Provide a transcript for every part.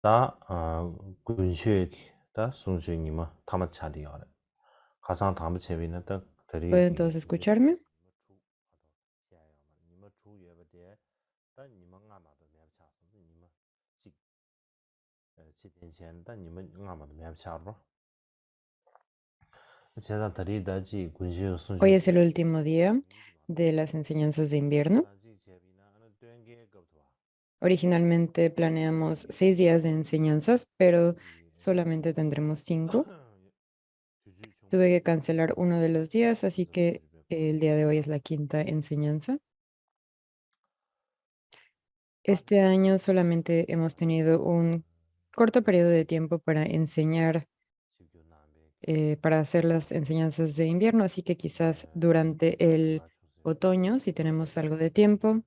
다 군슈 다 송주님아 타마 차디요. 가상 담부 제비는 딱 ¿Pueden 드리기 todos escucharme? 니마 주예버데 다 니마 아마도 매차서 니마 직 지된시엔 다 니마 아마도 매차로 제가 드리다지 군슈 Hoy 송주 es el último día de las enseñanzas de invierno. 다지 제비나 하는 된게 겁도 Originalmente planeamos 6 días de enseñanzas, pero solamente tendremos 5. 주주 Tuve que 총무도 cancelar uno de los días, así que el día de hoy es la quinta enseñanza. Este año solamente hemos tenido un corto periodo de tiempo para enseñar, para hacer las enseñanzas de invierno, así que quizás durante el otoño, si tenemos algo de tiempo,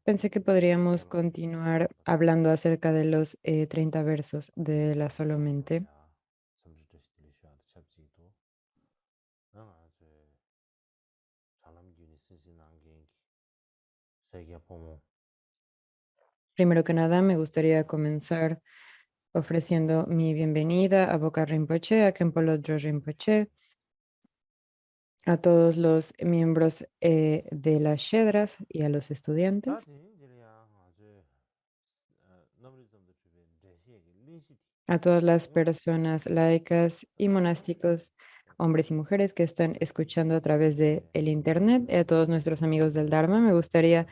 pensé que podríamos continuar hablando acerca de los 30 versos de la Solamente. Primero que nada, me gustaría comenzar ofreciendo mi bienvenida a Boka Rinpoche, a Khenpo Lodro Rinpoche, a todos los miembros de las Shedras y a los estudiantes, a todas las personas laicas y monásticos, hombres y mujeres que están escuchando a través de el internet, y a todos nuestros amigos del Dharma. Me gustaría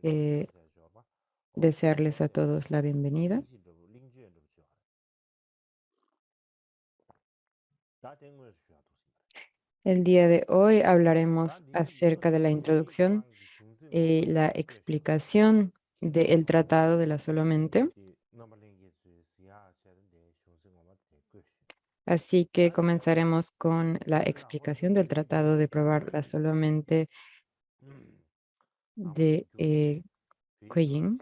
eh, desearles a todos la bienvenida. El día de hoy hablaremos acerca de la introducción y la explicación del Tratado de la Solamente. Así que comenzaremos con la explicación del Tratado de probar la Solamente de Kuei-yin.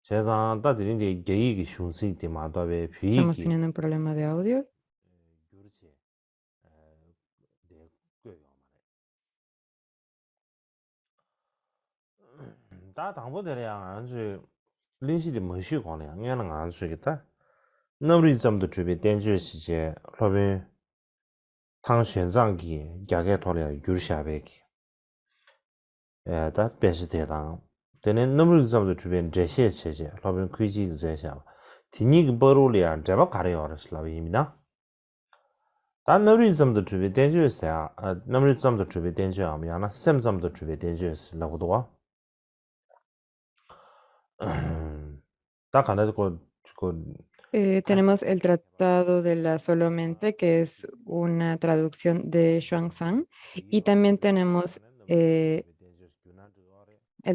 제가 따드린 게 슌시 때마다에 Estamos 비기 teniendo un problema de audio. 그렇지 네 꽤 다 당보들이야 아주 lin시 뭐시 거냐 얘는 안 쓰겠다 너리 점도 주비 된주 시제 로빈 당选장기 야게 돌려 유르샤베기 에다 베스테랑 되는 너리 점도 주변 제시에 체제 로빈 퀴지 제샤 디니 버로리아 제바 가려어스 라비입니다 다 너리 점도 주비 된주스야 너리 점도 주비 된주 아미야나 셈 점도 주비 된주스 라고도 다 가는 그 Tenemos el Tratado de la Solamente, que es una traducción de Xuanzang, y también tenemos el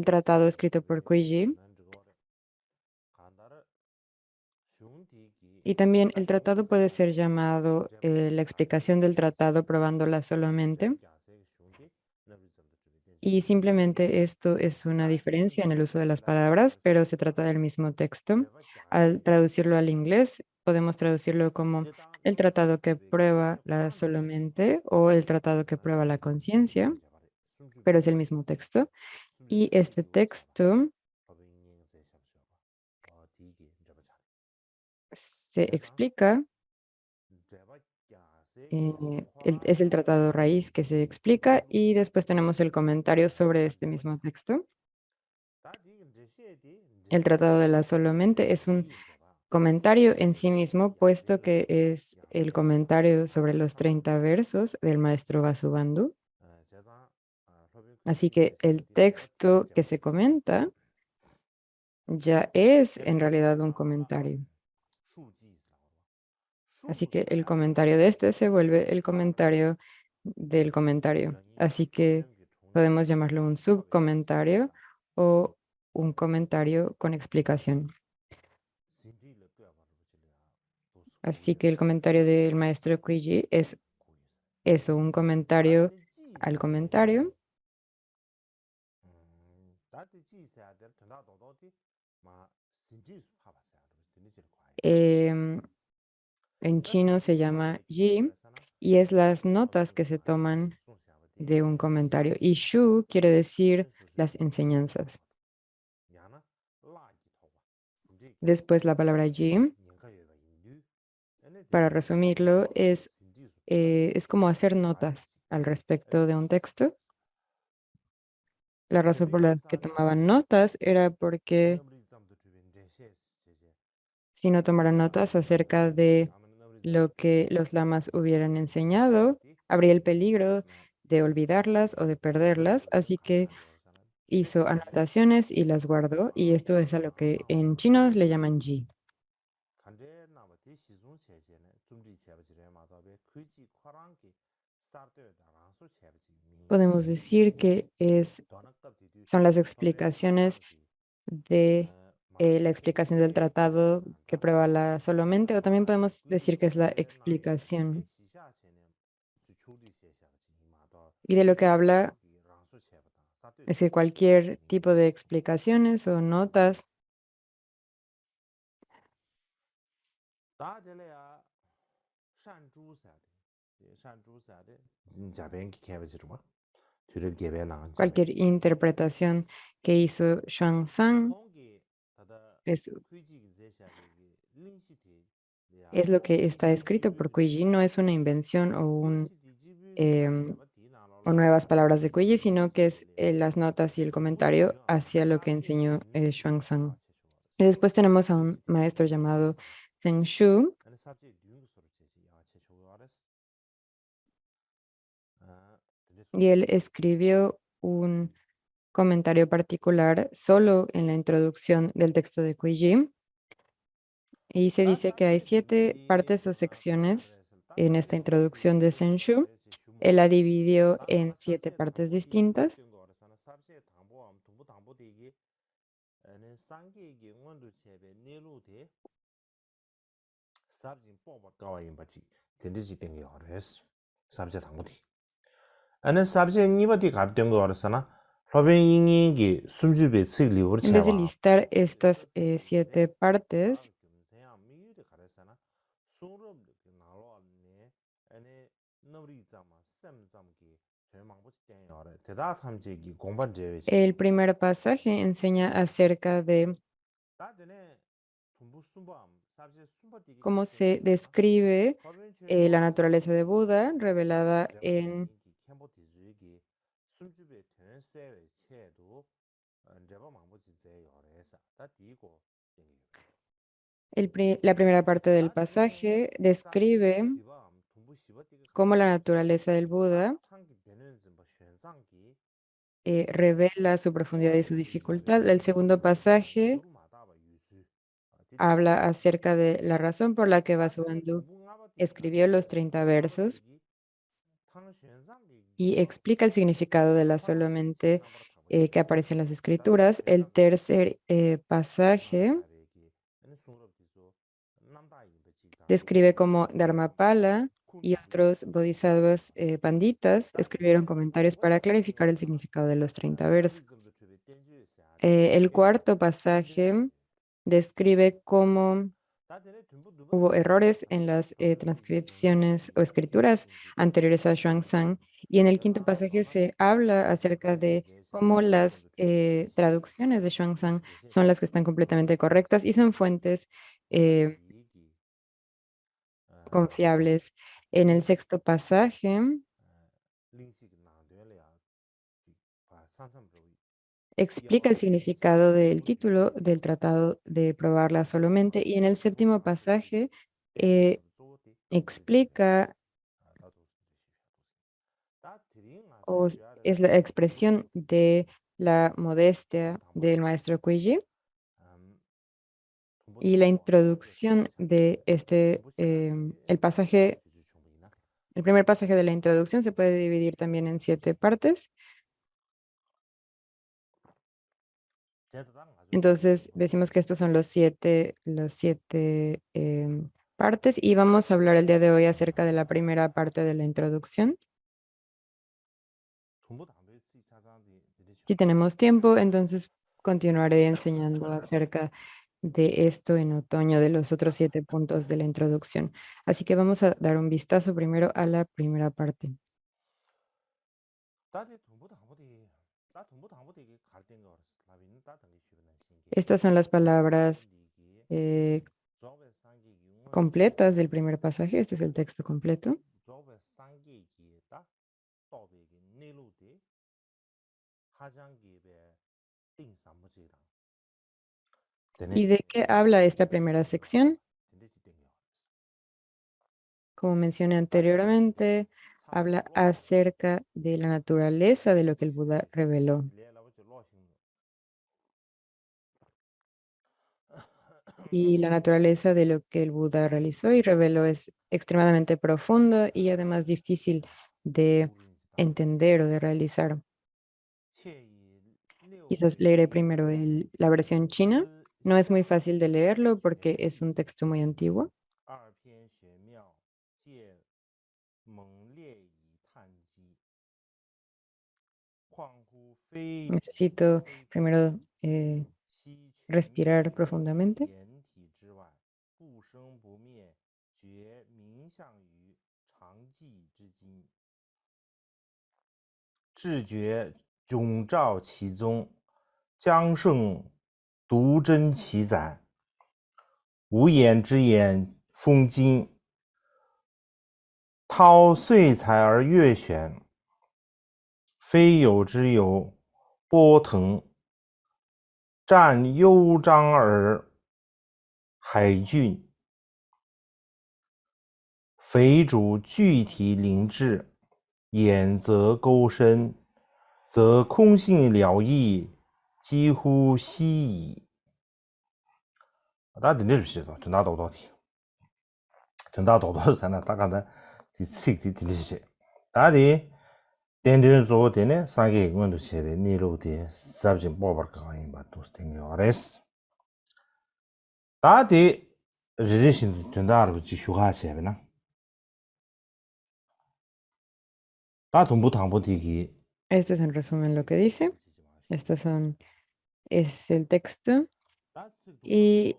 tratado escrito por Kuei-ji, y también el tratado puede ser llamado la explicación del tratado probándola solamente. Y simplemente esto es una diferencia en el uso de las palabras, pero se trata del mismo texto. Al traducirlo al inglés, podemos traducirlo como el tratado que prueba la solamente o el tratado que prueba la conciencia, pero es el mismo texto. Y este texto se explica, es el tratado raíz que se explica y después tenemos el comentario sobre este mismo texto. El tratado de la solamente es un comentario en sí mismo, puesto que es el comentario sobre los 30 versos del maestro Vasubandhu. Así que el texto que se comenta ya es en realidad un comentario. Así que el comentario de este se vuelve el comentario del comentario. Así que podemos llamarlo un subcomentario o un comentario con explicación. Así que el comentario del maestro Kuiji es eso, un comentario al comentario. Em, en chino se llama yi y es las notas que se toman de un comentario. Y shu quiere decir las enseñanzas. Después la palabra yi, para resumirlo, es como hacer notas al respecto de un texto. La razón por la que tomaban notas era porque si no tomaran notas acerca de lo que los lamas hubieran enseñado, habría el peligro de olvidarlas o de perderlas, así que hizo anotaciones y las guardó, y esto es a lo que en chino le llaman ji. Podemos decir que son las explicaciones de la explicación del tratado que prueba la solamente, o también podemos decir que es la explicación. Y de lo que habla es que cualquier tipo de explicaciones o notas cualquier interpretación que hizo Xuanzang es, es lo que está escrito por Kuiji, no es una invención em, o nuevas palabras de Kuiji, sino que es las notas y el comentario hacia lo que enseñó Xuanzang. Y después tenemos a un maestro llamado Zheng Shu, y él escribió un comentario particular solo en la introducción del texto de Kuiji. Y se dice que hay 7 partes o secciones en esta introducción de Senshu. Él la dividió en 7 partes distintas. Ane sabje nipa di gab dengo warasana, loben yingi gi sumju be tsik liwur En vez de chewa. listar estas 7 partes, el primer pasaje enseña acerca de cómo se describe la naturaleza de Buda revelada en la primera parte del pasaje, describe cómo la naturaleza del Buda revela su profundidad y su dificultad. El segundo pasaje habla acerca de la razón por la que Vasubandhu escribió los 30 versos y explica el significado de la solamente que aparece en las escrituras. El tercer pasaje describe cómo Dharmapala y otros bodhisattvas panditas escribieron comentarios para clarificar el significado de los 30 versos. El cuarto pasaje describe cómo hubo errores en las transcripciones o escrituras anteriores a Xuanzang. Y en el quinto pasaje se habla acerca de cómo las traducciones de Xuanzang son las que están completamente correctas y son fuentes eh, confiables. En el sexto pasaje explica el significado del título del tratado de probarla solamente, y en el séptimo pasaje eh, explica o es la expresión de la modestia del maestro Kuiji, y la introducción de el primer pasaje de la introducción se puede dividir también en 7 partes. Entonces decimos que estos son los siete partes, y vamos a hablar el día de hoy acerca de la primera parte de la introducción. Si tenemos tiempo, entonces continuaré enseñando acerca de esto en otoño, de los otros 7 puntos de la introducción. Así que vamos a dar un vistazo primero a la primera parte. Estas son las palabras completas del primer pasaje. Este es el texto completo. ¿Y de qué habla esta primera sección? Como mencioné anteriormente, habla acerca de la naturaleza de lo que el Buda reveló. Y la naturaleza de lo que el Buda realizó y reveló es extremadamente profundo y además difícil de entender o de realizar. Quizás leeré primero la versión china. No es muy fácil de leerlo porque es un texto muy antiguo. Necesito primero respirar profundamente.非有之有，波腾，占幽章而海峻，匪主具体灵智，眼则勾深，则空性了义，几乎悉矣。大家听得是不是？听大多道题，听大多是啥呢？大家呢，第四题听得是，大家点点做的呢，三个我都写的，你录的，啥子宝贝儿讲一把都是听的，的是。大家日日心听大家继续下写的呢。大同不唐不提起。Este es en resumen lo que dice. Es el texto y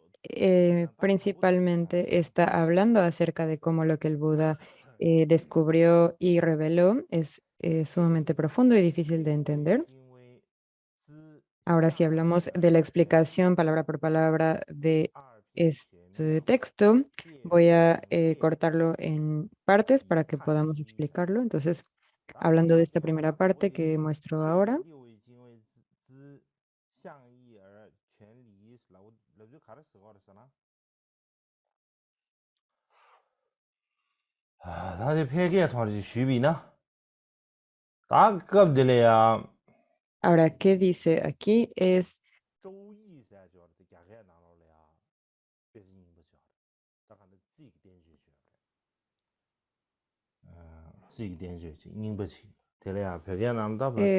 principalmente está hablando acerca de cómo lo que el Buda descubrió y reveló es sumamente profundo y difícil de entender. Ahora, si hablamos de la explicación palabra por palabra de este texto, voy a cortarlo en partes para que podamos explicarlo. Entonces, hablando de esta primera parte que muestro ahora. Ahora, ¿qué dice aquí? Es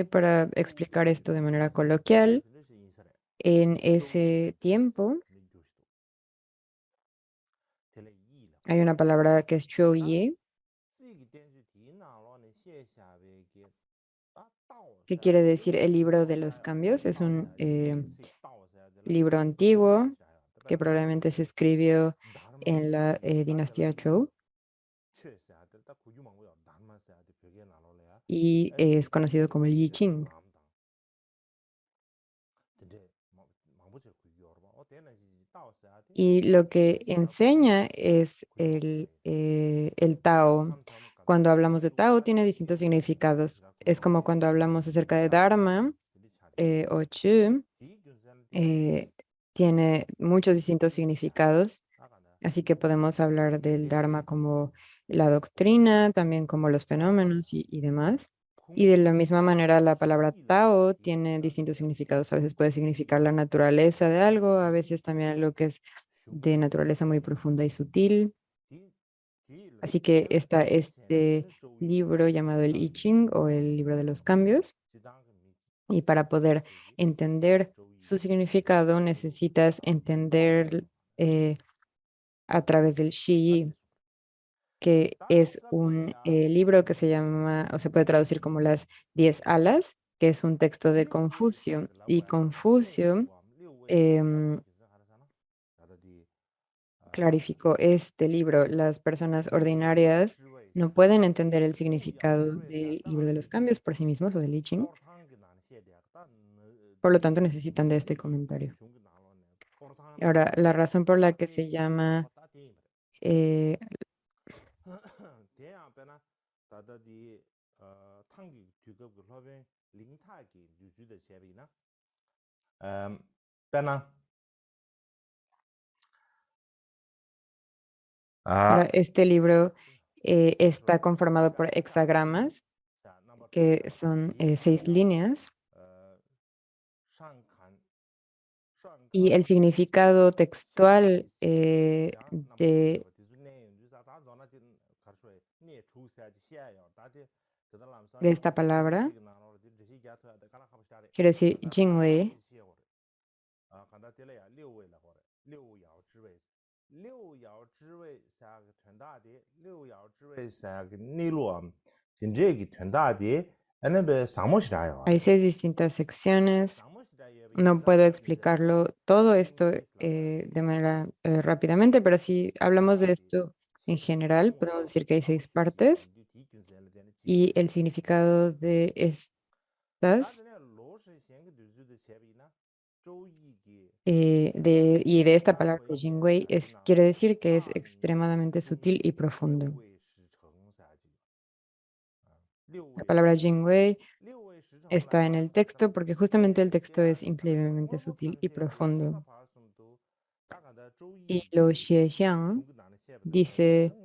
para explicar esto de manera coloquial, en ese tiempo hay una palabra que es Chouye, que quiere decir el libro de los cambios. Es un libro antiguo que probablemente se escribió en la dinastía Zhou y es conocido como el I Ching. Y lo que enseña es el Tao. Cuando hablamos de Tao tiene distintos significados. Es como cuando hablamos acerca de Dharma o Chu, eh, tiene muchos distintos significados. Así que podemos hablar del Dharma como la doctrina, también como los fenómenos y demás. Y de la misma manera, la palabra Tao tiene distintos significados. A veces puede significar la naturaleza de algo, a veces también algo que es de naturaleza muy profunda y sutil. Así que está este libro llamado el I Ching o el libro de los cambios. Y para poder entender su significado, necesitas entender a través del Shi, que es un libro que se llama, o se puede traducir como las 10 alas, que es un texto de Confucio. Y Confucio clarificó este libro. Las personas ordinarias no pueden entender el significado del libro de los cambios por sí mismos o del I Ching, por lo tanto necesitan de este comentario. Ahora, la razón por la que se llama eh, ahora, este libro está conformado por hexagramas, que son 6 líneas, y el significado textual de esta palabra quiere decir Jingwei. Hay 6 distintas secciones. No puedo explicarlo todo esto de manera rápidamente, pero si hablamos de esto en general, podemos decir que hay 6 partes y el significado de estas y de esta palabra de Jingwei quiere decir que es extremadamente sutil y profundo. La palabra Jingwei está en el texto porque justamente el texto es increíblemente sutil y profundo. Y Lo Xiexiang dice,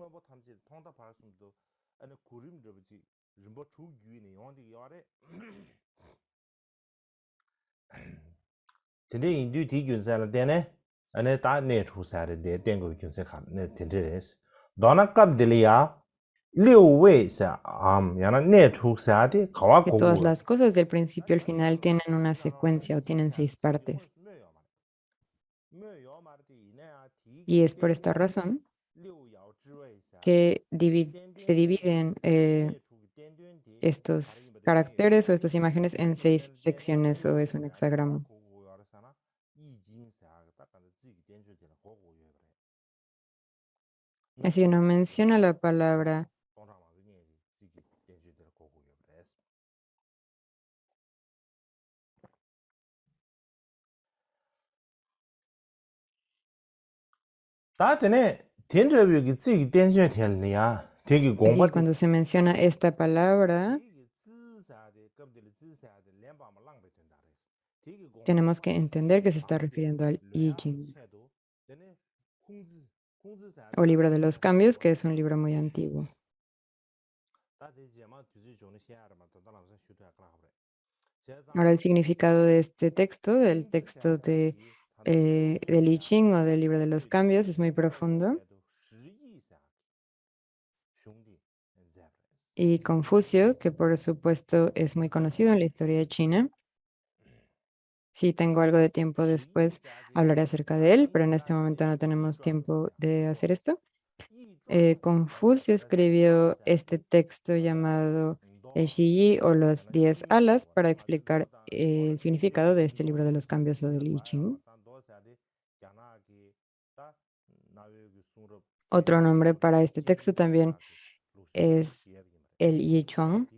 que todas las cosas del principio al final tienen una secuencia o tienen 6 partes. Y es por esta razón que se dividen estos caracteres o estas imágenes en 6 secciones o es un hexagrama. Así no menciona la palabra así cuando se menciona esta palabra, tenemos que entender que se está refiriendo al I Ching o libro de los cambios, que es un libro muy antiguo. Ahora el significado de este texto, del texto del I Ching o del libro de los cambios, es muy profundo. Y Confucio, que por supuesto es muy conocido en la historia de China. Si tengo algo de tiempo después, hablaré acerca de él, pero en este momento no tenemos tiempo de hacer esto. Confucio escribió este texto llamado el Shiyi o las 10 alas para explicar el significado de este libro de los cambios o del I Ching. Otro nombre para este texto también es el Yi Chuan.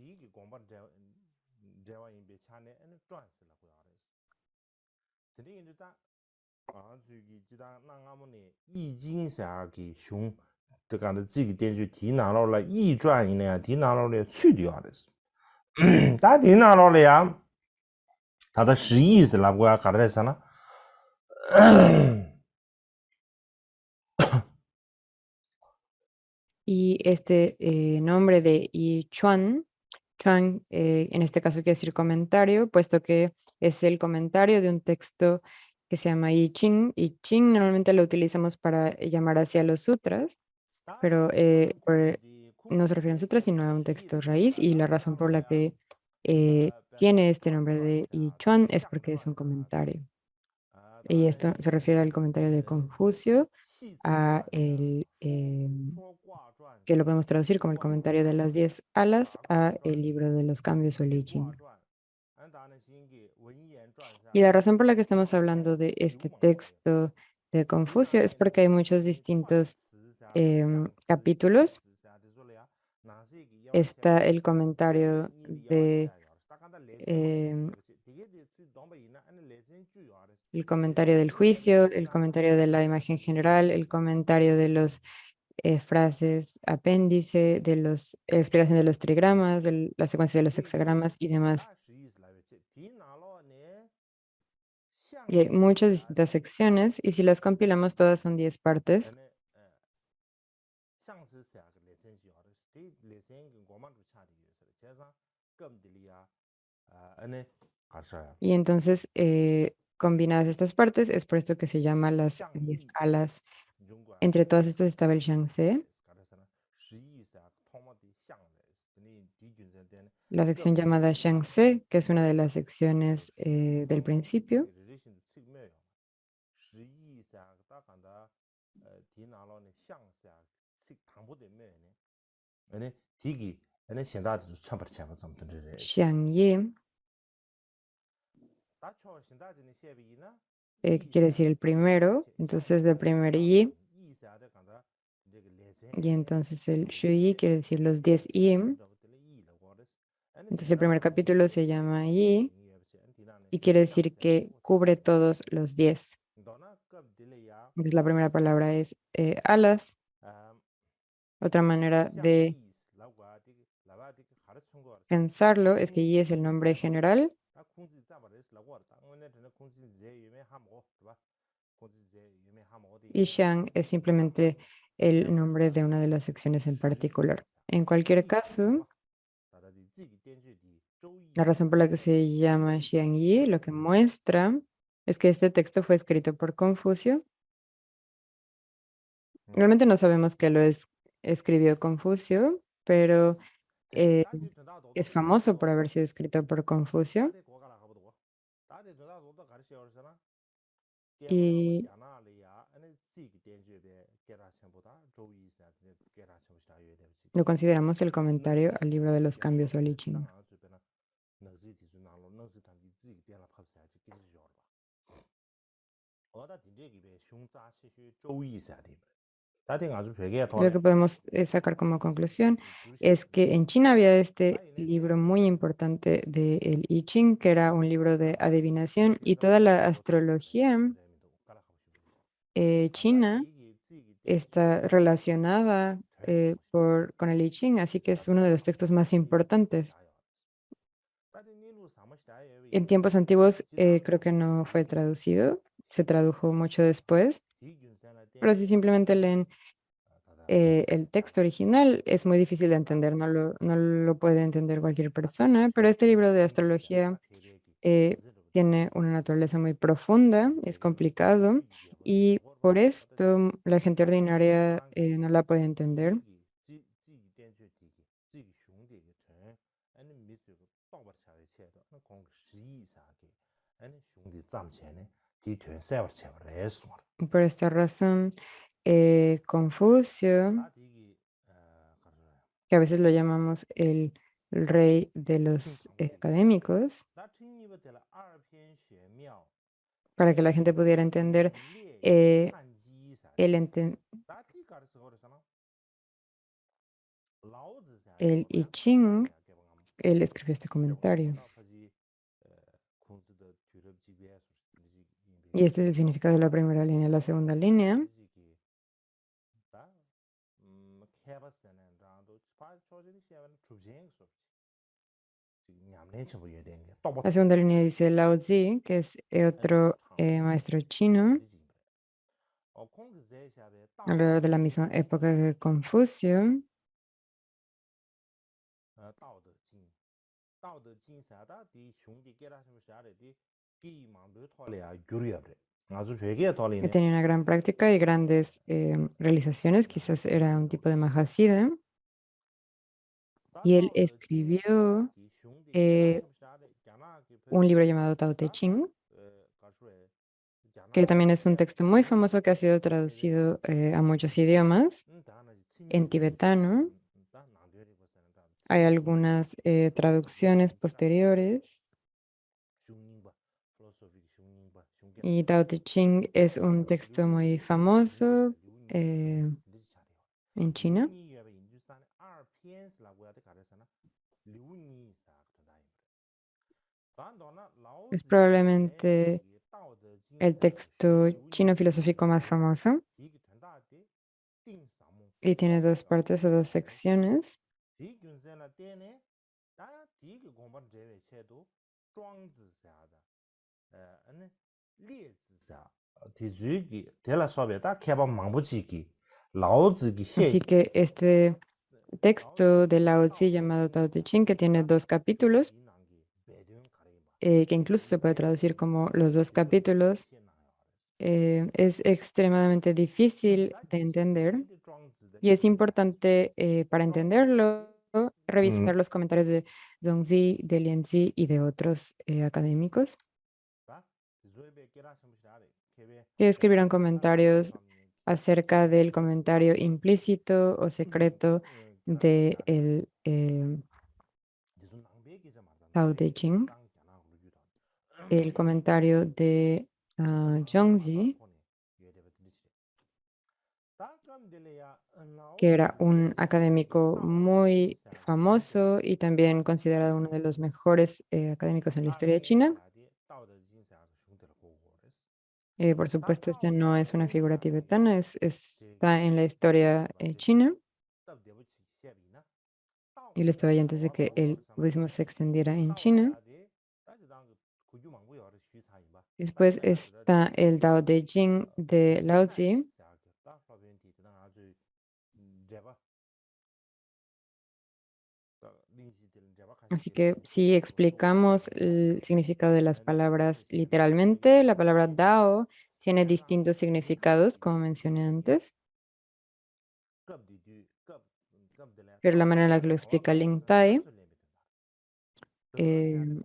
Y este nombre de Yi Chuan, Chuan en este caso quiere decir comentario, puesto que es el comentario de un texto que se llama I Ching. I Ching normalmente lo utilizamos para llamar hacia los sutras, pero no se refiere a un sutra, sino a un texto raíz. Y la razón por la que tiene este nombre de I Chuan es porque es un comentario. Y esto se refiere al comentario de Confucio, a que lo podemos traducir como el comentario de las 10 alas, a el libro de los cambios o el I Ching. Y la razón por la que estamos hablando de este texto de Confucio es porque hay muchos distintos capítulos. Está el comentario em, el comentario del juicio, el comentario de la imagen general, el comentario de los frases apéndice, de los explicación de los trigramas, de la secuencia de los hexagramas y demás. Y hay muchas distintas secciones y si las compilamos todas son 10 partes. Y entonces, combinadas estas partes, es por esto que se llama las 10 alas. Entre todas estas estaba el Xiangzi, la sección llamada Xiangzi, que es una de las secciones del principio. Xiangyi, que quiere decir el primero, entonces el primer Yi, y entonces el Shuyi quiere decir los 10 Yi. Entonces el primer capítulo se llama Yi y quiere decir que cubre todos los 10. Entonces la primera palabra es alas. Otra manera de pensarlo es que Yi es el nombre general y Shang es simplemente el nombre de una de las secciones en particular. En cualquier caso, la razón por la que se llama Xiang Yi lo que muestra es que este texto fue escrito por Confucio. Realmente no sabemos que escribió Confucio, pero eh, es famoso por haber sido escrito por Confucio. Y lo consideramos el comentario al libro de los cambios o Li Ching. Lo que podemos sacar como conclusión es que en China había este libro muy importante del I Ching, que era un libro de adivinación, y toda la astrología china está relacionada con el I Ching, así que es uno de los textos más importantes. En tiempos antiguos creo que no fue traducido, se tradujo mucho después, pero si simplemente leen el texto original es muy difícil de entender, no lo puede entender cualquier persona, pero este libro de astrología eh, tiene una naturaleza muy profunda, es complicado y por esto la gente ordinaria no la puede entender. Por esta razón, Confucio, que a veces lo llamamos el rey de los académicos, para que la gente pudiera entender eh, el, enten- el I Ching, él escribió este comentario. Y este es el significado de la primera línea. La segunda línea, la segunda línea dice Lao Tzu, que es otro maestro chino, alrededor de la misma época que Confucio. Que tenía una gran práctica y grandes realizaciones, quizás era un tipo de Mahasiddha, y él escribió eh, un libro llamado Tao Te Ching, que también es un texto muy famoso que ha sido traducido a muchos idiomas, en tibetano. Hay algunas traducciones posteriores Y Tao Te Ching es un texto muy famoso en China. Es probablemente el texto chino filosófico más famoso y tiene dos partes o dos secciones. Así que este texto de Lao Tzu llamado Tao Te Ching, que tiene dos capítulos, que incluso se puede traducir como los dos capítulos, es extremadamente difícil de entender y es importante para entenderlo revisar los comentarios de Zhongzi, de Lianzi y de otros académicos que escribieron comentarios acerca del comentario implícito o secreto de Tao Te Ching, el comentario de Zhongzi, que era un académico muy famoso y también considerado uno de los mejores académicos en la historia de China. Por supuesto, este no es una figura tibetana, está en la historia china y lo estaba ahí antes de que el budismo se extendiera en China. Después está el Tao Te Ching de Lao Tzu. Así que si explicamos el significado de las palabras literalmente, la palabra Dao tiene distintos significados, como mencioné antes, pero la manera en la que lo explica Ling Tai, eh,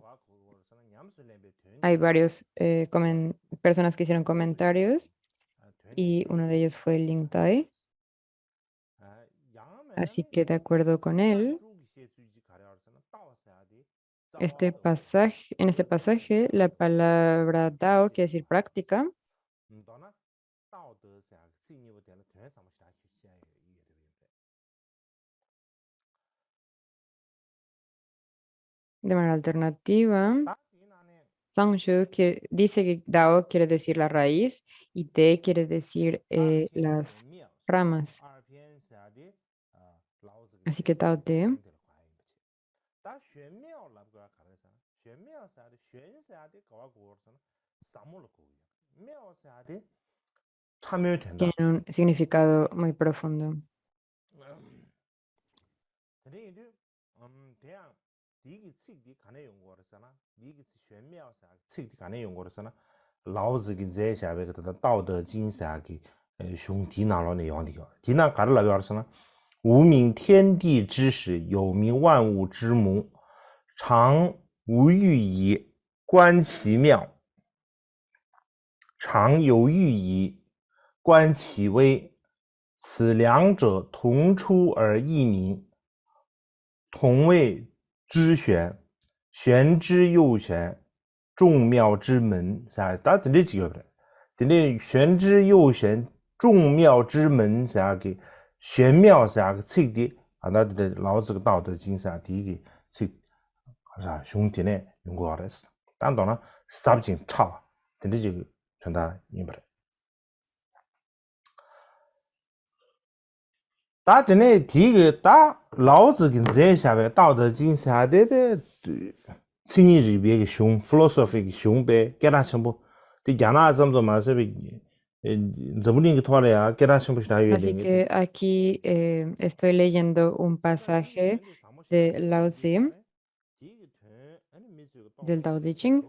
hay varios personas que hicieron comentarios y uno de ellos fue Ling Tai. Así que de acuerdo con él, en este pasaje, la palabra Dao quiere decir práctica. De manera alternativa, Zangshu dice que Dao quiere decir la raíz y Te quiere decir las ramas. Así que Tao Te tiene un significado muy profundo.常有欲矣，观其微。此两者同出而异名，同谓之玄。玄之又玄，众妙之门。啥？大家这几个不对？这里玄之又玄，众妙之门啥个？玄妙啥个彻底啊？那这老子个道德经啥第一个彻啥兄弟呢？用过的是，当然了，啥不进差，这里就让他明白了。打真的第一个打老子跟这下边道德经下的心理这边个熊 philosophy 个熊呗，给他全部，对讲那怎么嘛是不怎么另一个拖了呀？给他全部是他原 Así 定的。 que aquí estoy leyendo un pasaje de Lao Tzu, del Tao Te Ching.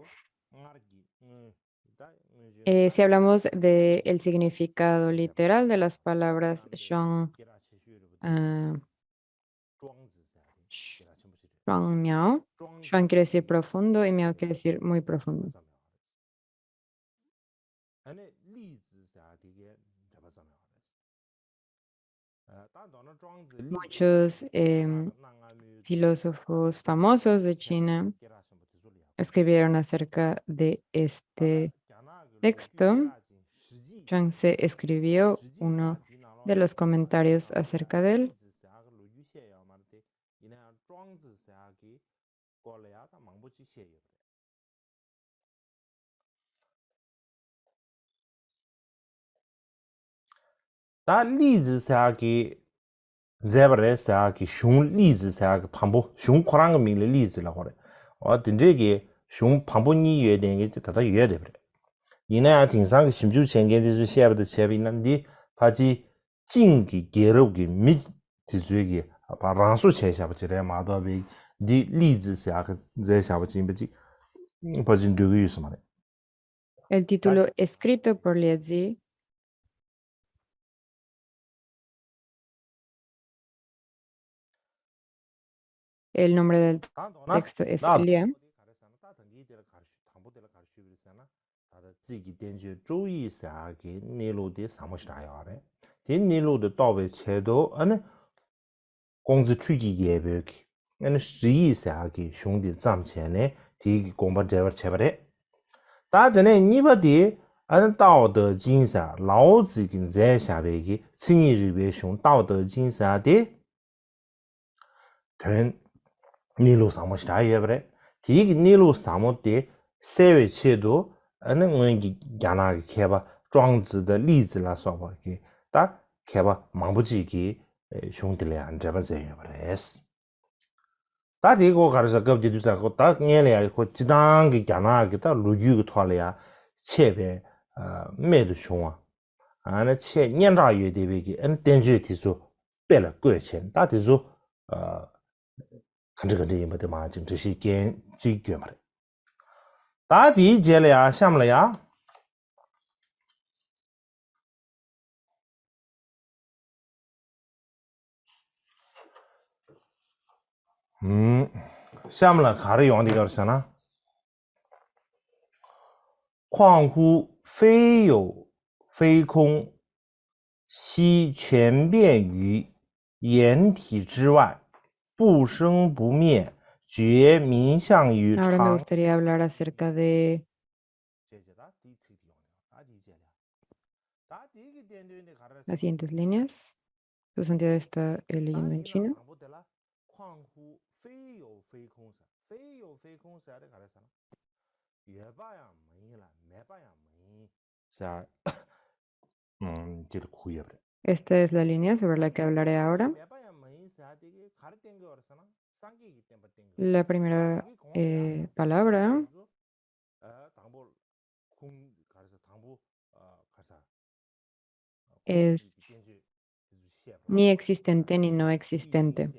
Si hablamos del significado literal de las palabras Shuang, Shuang Miao, Shuang quiere decir profundo y Miao quiere decir muy profundo. Muchos filósofos famosos de China escribieron acerca de texto, Zhang escribió uno de los comentarios acerca de él. 다 리즈 사기 제버레 사기 슝 리즈 사기 방보 슝 코랑 거 밀레 리즈라 거래 든제기 슝 방보니 예된게 다다 예돼 버래 이나 등상 심주 챙게데 시야부터 제비는디 바지 징기 게로기 미 디즈기 바랑수 체샤부지레 마도비 디 리즈 사기 제샤부지인베지 버진 되게 있어 말해 El título escrito por Liezi el nombre del texto es Lia. 다전에 니버디 안道德经上老子跟在下边个青年日边熊道德经上的된 니로 사모시다 예브레 디기 니로 사모데 세외체도 어느 뭔기 야나게 개바 庄子的例子来说吧给다 개바 망부지기兄弟俩这么这样不来是 다 디고 가르쳐 겁지두사 다 녀래야 고 지당게 야나게 다 루유고 토래야 체베 매도凶啊 안에 체 년자유에 대비기 은 덴주 티수 背了过钱 看这个这的嘛，就这些跟这个嘛的。大地接了呀，下面了呀。下面了卡的用的个是呢？况乎非有非空，悉全遍于言体之外。不生不灭，觉名相于 Ahora me 常。 gustaría hablar acerca de las siguientes líneas. Su sentido está leyendo en chino. Esta es la línea sobre la que hablaré ahora. La primera palabra es ni existente ni no existente.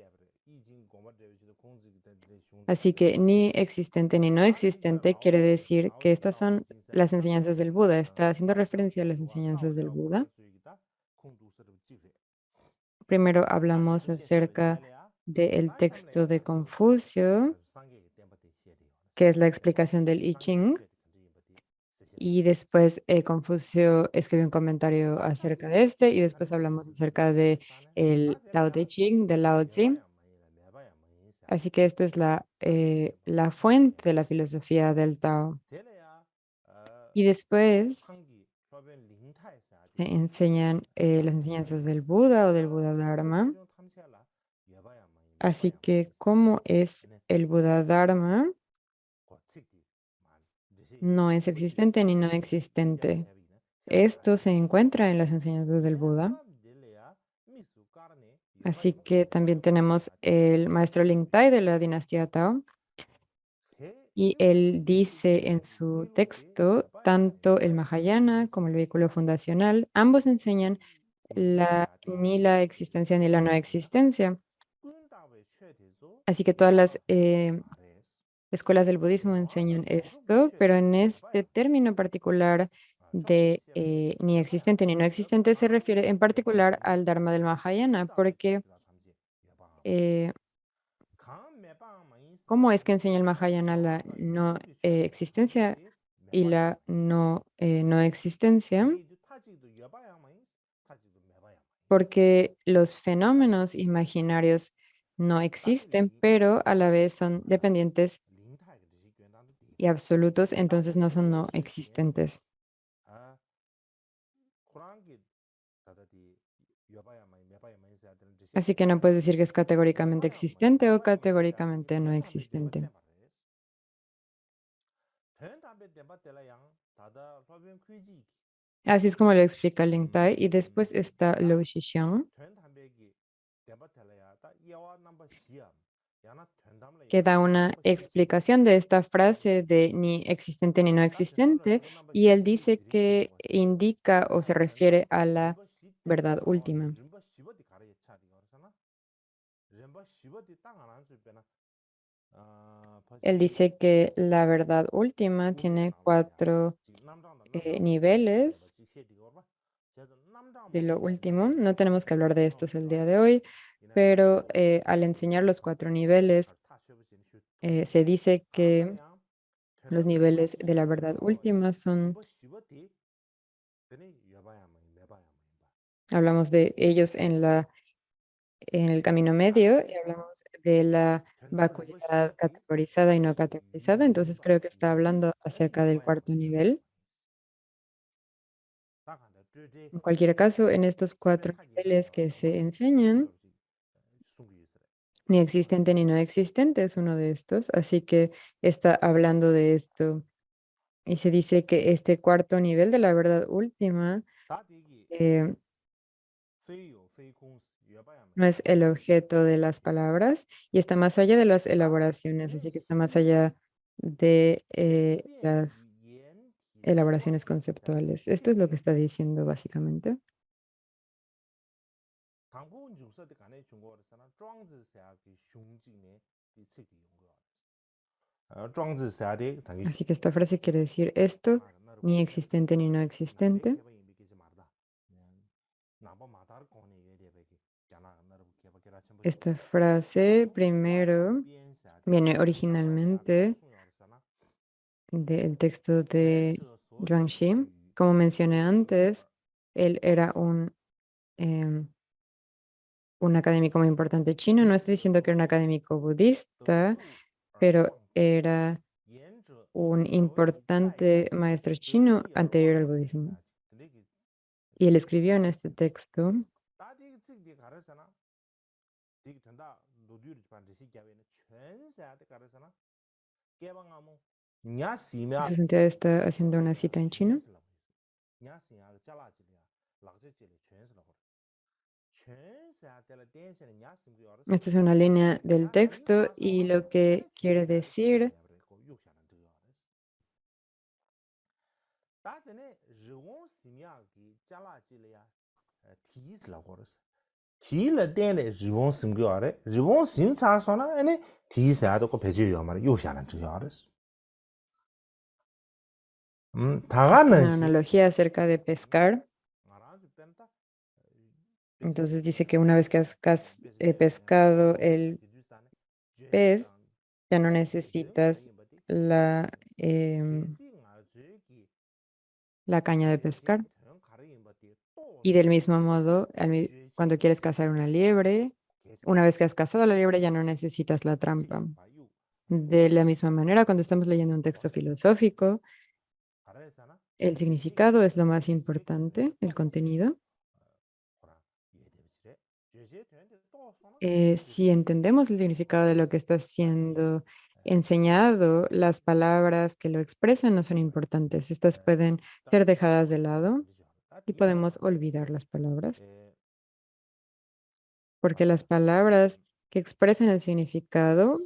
Así que ni existente ni no existente quiere decir que estas son las enseñanzas del Buda. Está haciendo referencia a las enseñanzas del Buda. Primero hablamos acerca del texto de Confucio, que es la explicación del I Ching. Y después Confucio escribió un comentario acerca de este, y después hablamos acerca de el Tao Te Ching, de Lao Tzu. Así que esta es la fuente de la filosofía del Tao. Y después se enseñan las enseñanzas del Buda o del Buda Dharma. Así que, ¿cómo es el Buda Dharma? No es existente ni no existente. Esto se encuentra en las enseñanzas del Buda. Así que también tenemos el maestro Ling Tai de la dinastía Tao. Y él dice en su texto, tanto el Mahayana como el vehículo fundacional, ambos enseñan ni la existencia ni la no existencia. Así que todas las escuelas del budismo enseñan esto, pero en este término particular de ni existente ni no existente se refiere en particular al Dharma del Mahayana, porque ¿cómo es que enseña el Mahayana la no existencia y la no existencia? Porque los fenómenos imaginarios no existen, pero a la vez son dependientes y absolutos, entonces no son no existentes. Así que no puedes decir que es categóricamente existente o categóricamente no existente. Así es como lo explica Ling Tai. Y después está Lou Shixiang, que da una explicación de esta frase de ni existente ni no existente, y él dice que indica o se refiere a la verdad última. Él dice que la verdad última tiene cuatro niveles de lo último. No tenemos que hablar de estos el día de hoy, pero al enseñar los cuatro niveles, se dice que los niveles de la verdad última son, hablamos de ellos en el camino medio y hablamos de la vacuidad categorizada y no categorizada. Entonces creo que está hablando acerca del cuarto nivel. En cualquier caso, en estos cuatro niveles que se enseñan, ni existente ni no existente es uno de estos, así que está hablando de esto. Y se dice que este cuarto nivel de la verdad última eh, no es el objeto de las palabras y está más allá de las elaboraciones, así que está más allá de las elaboraciones conceptuales. Esto es lo que está diciendo básicamente. Así que esta frase quiere decir esto, ni existente ni no existente. Esta frase primero viene originalmente del texto de Zhuangzi. Como mencioné antes, él era em, un académico muy importante chino. No estoy diciendo que era un académico budista, pero era un importante maestro chino anterior al budismo. Y él escribió en este texto, su santidad está haciendo una cita en chino. Esta es una línea del texto y lo que quiere decir una analogía acerca de pescar. Entonces dice que una vez que has pescado el pez, ya no necesitas la, em, la caña de pescar. Y del mismo modo, cuando quieres cazar una liebre, una vez que has cazado la liebre, ya no necesitas la trampa. De la misma manera, cuando estamos leyendo un texto filosófico, el significado es lo más importante, el contenido. Si entendemos el significado de lo que está siendo enseñado, las palabras que lo expresan no son importantes. Estas pueden ser dejadas de lado y podemos olvidar las palabras, porque las palabras que expresan el significado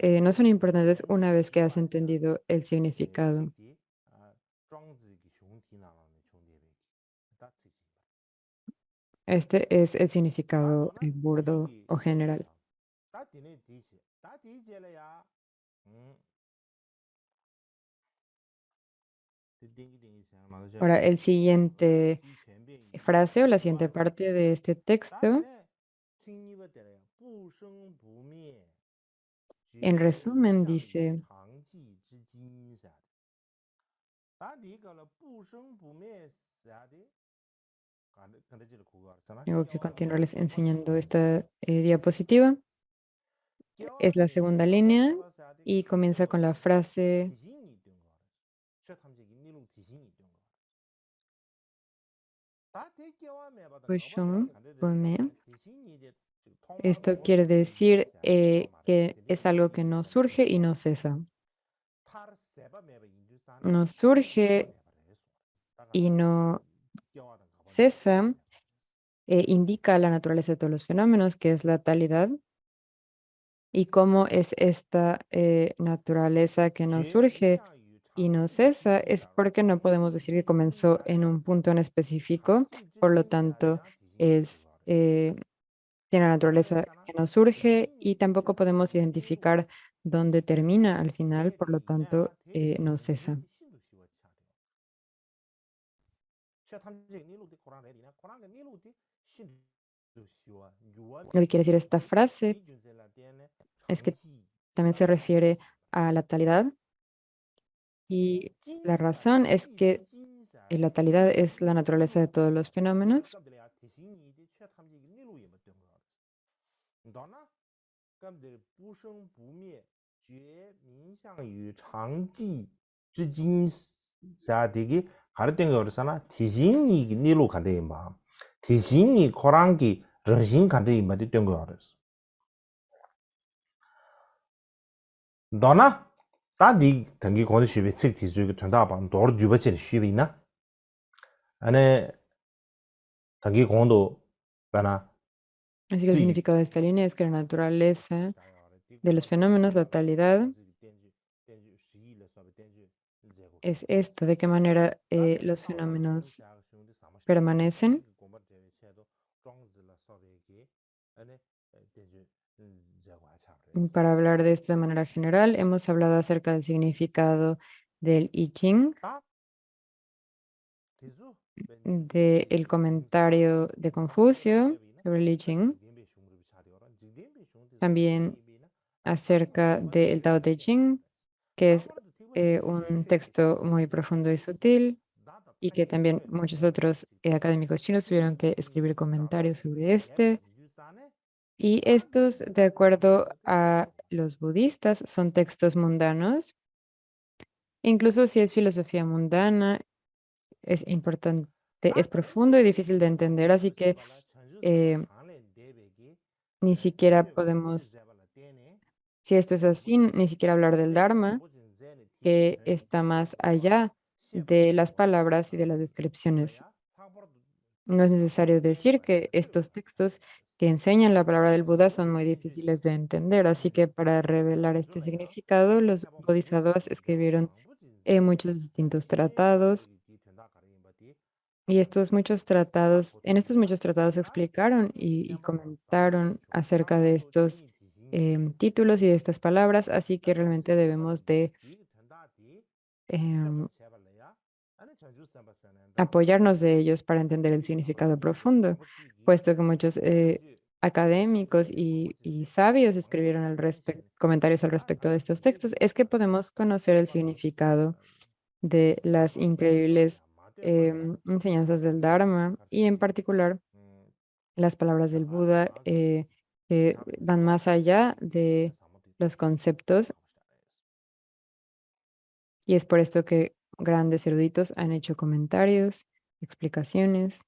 no son importantes una vez que has entendido el significado. Este es el significado burdo o general. Ahora, el siguiente frase o la siguiente parte de este texto, en resumen, dice, tengo que continuarles enseñando esta diapositiva, es la segunda línea y comienza con la frase, Bushun, Bume. Esto quiere decir que es algo que no surge y no cesa. No surge y no cesa, indica la naturaleza de todos los fenómenos, que es la talidad, y cómo es esta naturaleza que no surge y no cesa, es porque no podemos decir que comenzó en un punto en específico, por lo tanto, tiene la naturaleza que no surge y tampoco podemos identificar dónde termina al final, por lo tanto, no cesa. Lo que quiere decir esta frase es que también se refiere a la talidad y la razón es que la talidad es la naturaleza de todos los fenómenos. 가르된 거 그러잖아. 대신이 니로 간대 임마. 대신이 코랑기 런신 간대 임마 됐던 거 알았어. 너나 다니 등기 거는 쉬베 책 뒤주고 된다 봐. 너를 뒤버치 쉬베 있나? 안에 등기 공도 바나 Así que el significado de esta línea es que la naturaleza de los fenómenos, la talidad, es esto, de qué manera los fenómenos permanecen. Para hablar de esto de manera general, hemos hablado acerca del significado del I Ching, del comentario de Confucio sobre el I Ching, también acerca del Tao Te Ching, que es un texto muy profundo y sutil, y que también muchos otros académicos chinos tuvieron que escribir comentarios sobre este. Y estos, de acuerdo a los budistas, son textos mundanos. Incluso si es filosofía mundana, es importante, es profundo y difícil de entender, así que ni siquiera podemos, si esto es así, ni siquiera hablar del Dharma, que está más allá de las palabras y de las descripciones. No es necesario decir que estos textos que enseñan la palabra del Buda son muy difíciles de entender, así que para revelar este significado, los bodhisattvas escribieron muchos distintos tratados y en estos muchos tratados explicaron y comentaron acerca de estos títulos y de estas palabras, así que realmente debemos de em, apoyarnos de ellos para entender el significado profundo, puesto que muchos académicos y sabios escribieron comentarios al respecto de estos textos, es que podemos conocer el significado de las increíbles enseñanzas del Dharma y en particular las palabras del Buda que van más allá de los conceptos y es por esto que grandes eruditos han hecho comentarios, explicaciones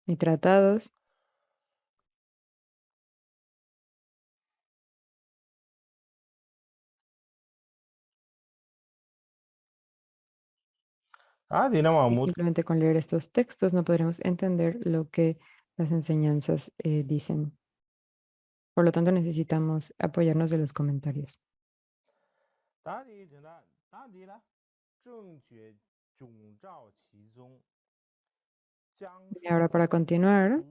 y tratados. Y simplemente con leer estos textos no podremos entender lo que las enseñanzas dicen. Por lo tanto, necesitamos apoyarnos de los comentarios. Y ahora para continuar,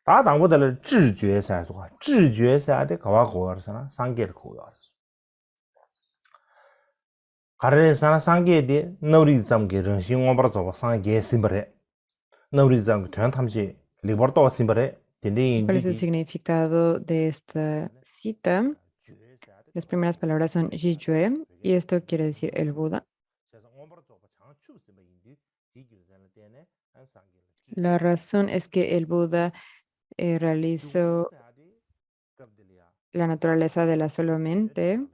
다당보다는 知觉噻，是吧？ 知觉噻，데 가와고어서나 상계를 고요. 가르에서나 상계에 너리zam게 정신원바로 잡아 상계 심버레. 너리zam 탐지 리버도 심버레. ¿cuál es el significado de esta cita? Las primeras palabras son Jijue y esto quiere decir el Buda. La razón es que el Buda realizó la naturaleza de la sola mente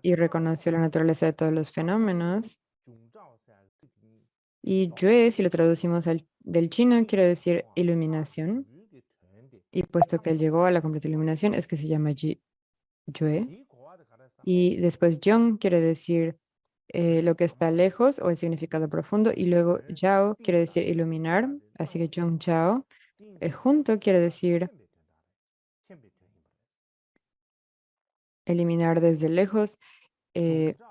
y reconoció la naturaleza de todos los fenómenos. Y Yue, si lo traducimos del chino, quiere decir iluminación. Y puesto que él llegó a la completa iluminación, es que se llama Yue. Y después Yong quiere decir lo que está lejos o el significado profundo. Y luego Yao quiere decir iluminar, así que Yong Chao. Junto quiere decir eliminar desde lejos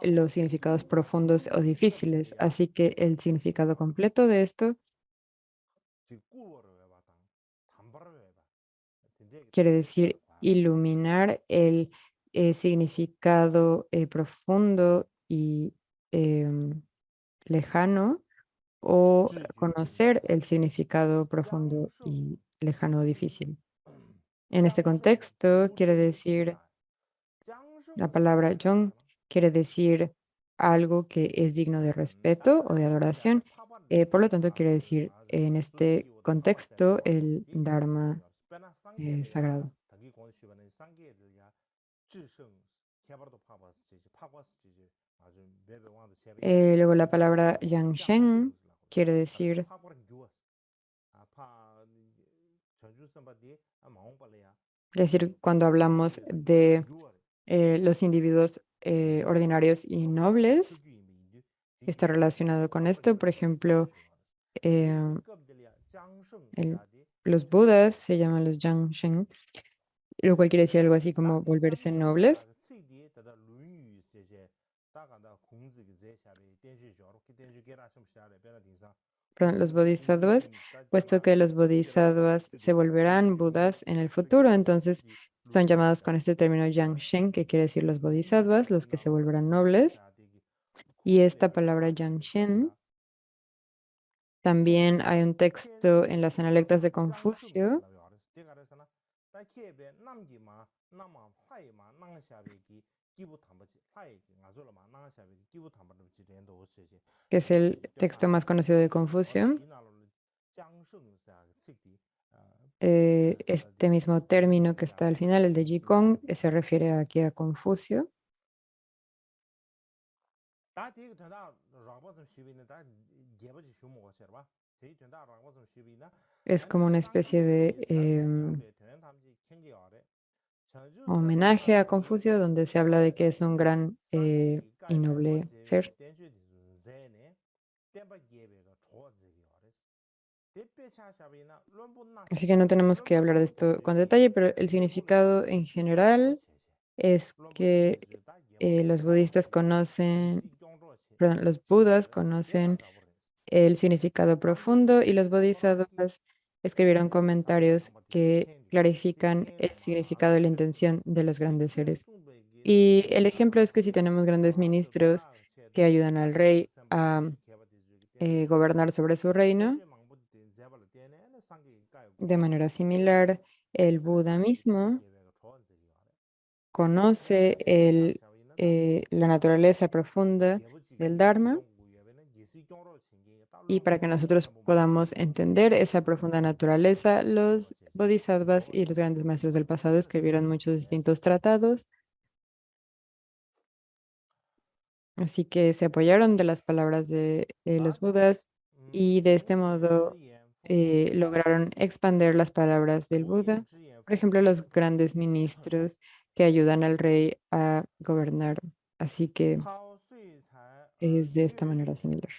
los significados profundos o difíciles. Así que el significado completo de esto quiere decir iluminar el significado profundo y lejano o conocer el significado profundo y lejano o difícil. En este contexto, quiere decir, la palabra Jong quiere decir algo que es digno de respeto o de adoración. Por lo tanto, quiere decir en este contexto el Dharma sagrado. Luego la palabra Yangshen quiere decir, cuando hablamos de los individuos ordinarios y nobles, está relacionado con esto. Por ejemplo, eh, el- los budas se llaman los Yangshen, lo cual quiere decir algo así como volverse nobles. Perdón, los bodhisattvas, puesto que los bodhisattvas se volverán budas en el futuro, entonces son llamados con este término Yangshen, que quiere decir los bodhisattvas, los que se volverán nobles. Y esta palabra Yangshen, también hay un texto en las Analectas de Confucio que es el texto más conocido de Confucio. Este mismo término que está al final, el de Jikong, se refiere aquí a Confucio. Es como una especie de homenaje a Confucio, donde se habla de que es un gran y noble ser. Así que no tenemos que hablar de esto con detalle, pero el significado en general es que los budistas conocen, perdón, los budas conocen el significado profundo y los bodhisattvas escribieron comentarios que clarifican el significado y la intención de los grandes seres. Y el ejemplo es que si tenemos grandes ministros que ayudan al rey a gobernar sobre su reino, de manera similar, el Buda mismo conoce la naturaleza profunda del Dharma y para que nosotros podamos entender esa profunda naturaleza, los bodhisattvas y los grandes maestros del pasado escribieron muchos distintos tratados, así que se apoyaron de las palabras de los Budas y de este modo lograron expander las palabras del Buda. Por ejemplo, los grandes ministros que ayudan al rey a gobernar. Así que es de esta manera similar.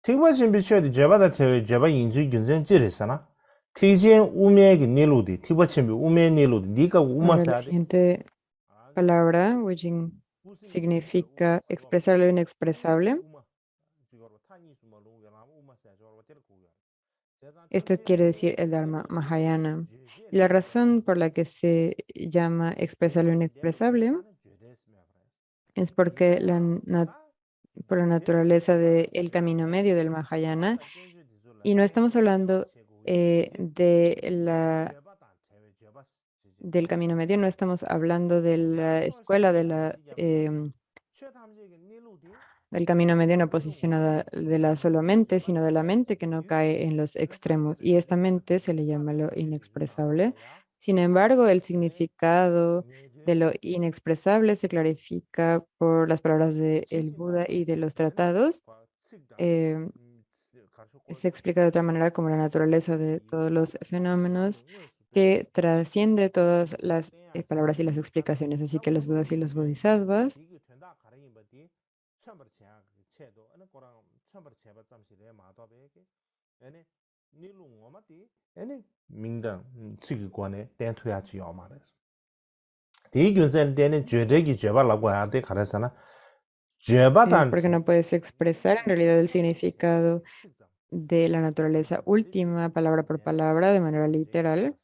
틱버침비초디 제바다 제베 제바 인지 균zen 지르사나 티젠 우메기 닐루디 틱버침비 우메 닐루디 니가 Ahora la 우마사디 siguiente palabra, Wujing, significa expresar lo inexpresable. Esto quiere decir el Dharma Mahayana. Y la razón por la que se llama expresar lo inexpresable es porque por la naturaleza del camino medio del Mahayana, y no estamos hablando del camino medio, no estamos hablando de la escuela del camino medio no posicionada de la solo mente, sino de la mente que no cae en los extremos. Y esta mente se le llama lo inexpresable. Sin embargo, el significado de lo inexpresable se clarifica por las palabras del Buda y de los tratados. eh, Se explica de otra manera como la naturaleza de todos los fenómenos que trasciende todas las palabras y las explicaciones. Así que los Budas y los Bodhisattvas 민당 지기관에 댄투야지 요마레 디균선 데는 죄되기 죄발라고 하데 가라사나 죄바단 porque no puedes expresar en realidad el significado de la naturaleza última, palabra por palabra, de manera literal.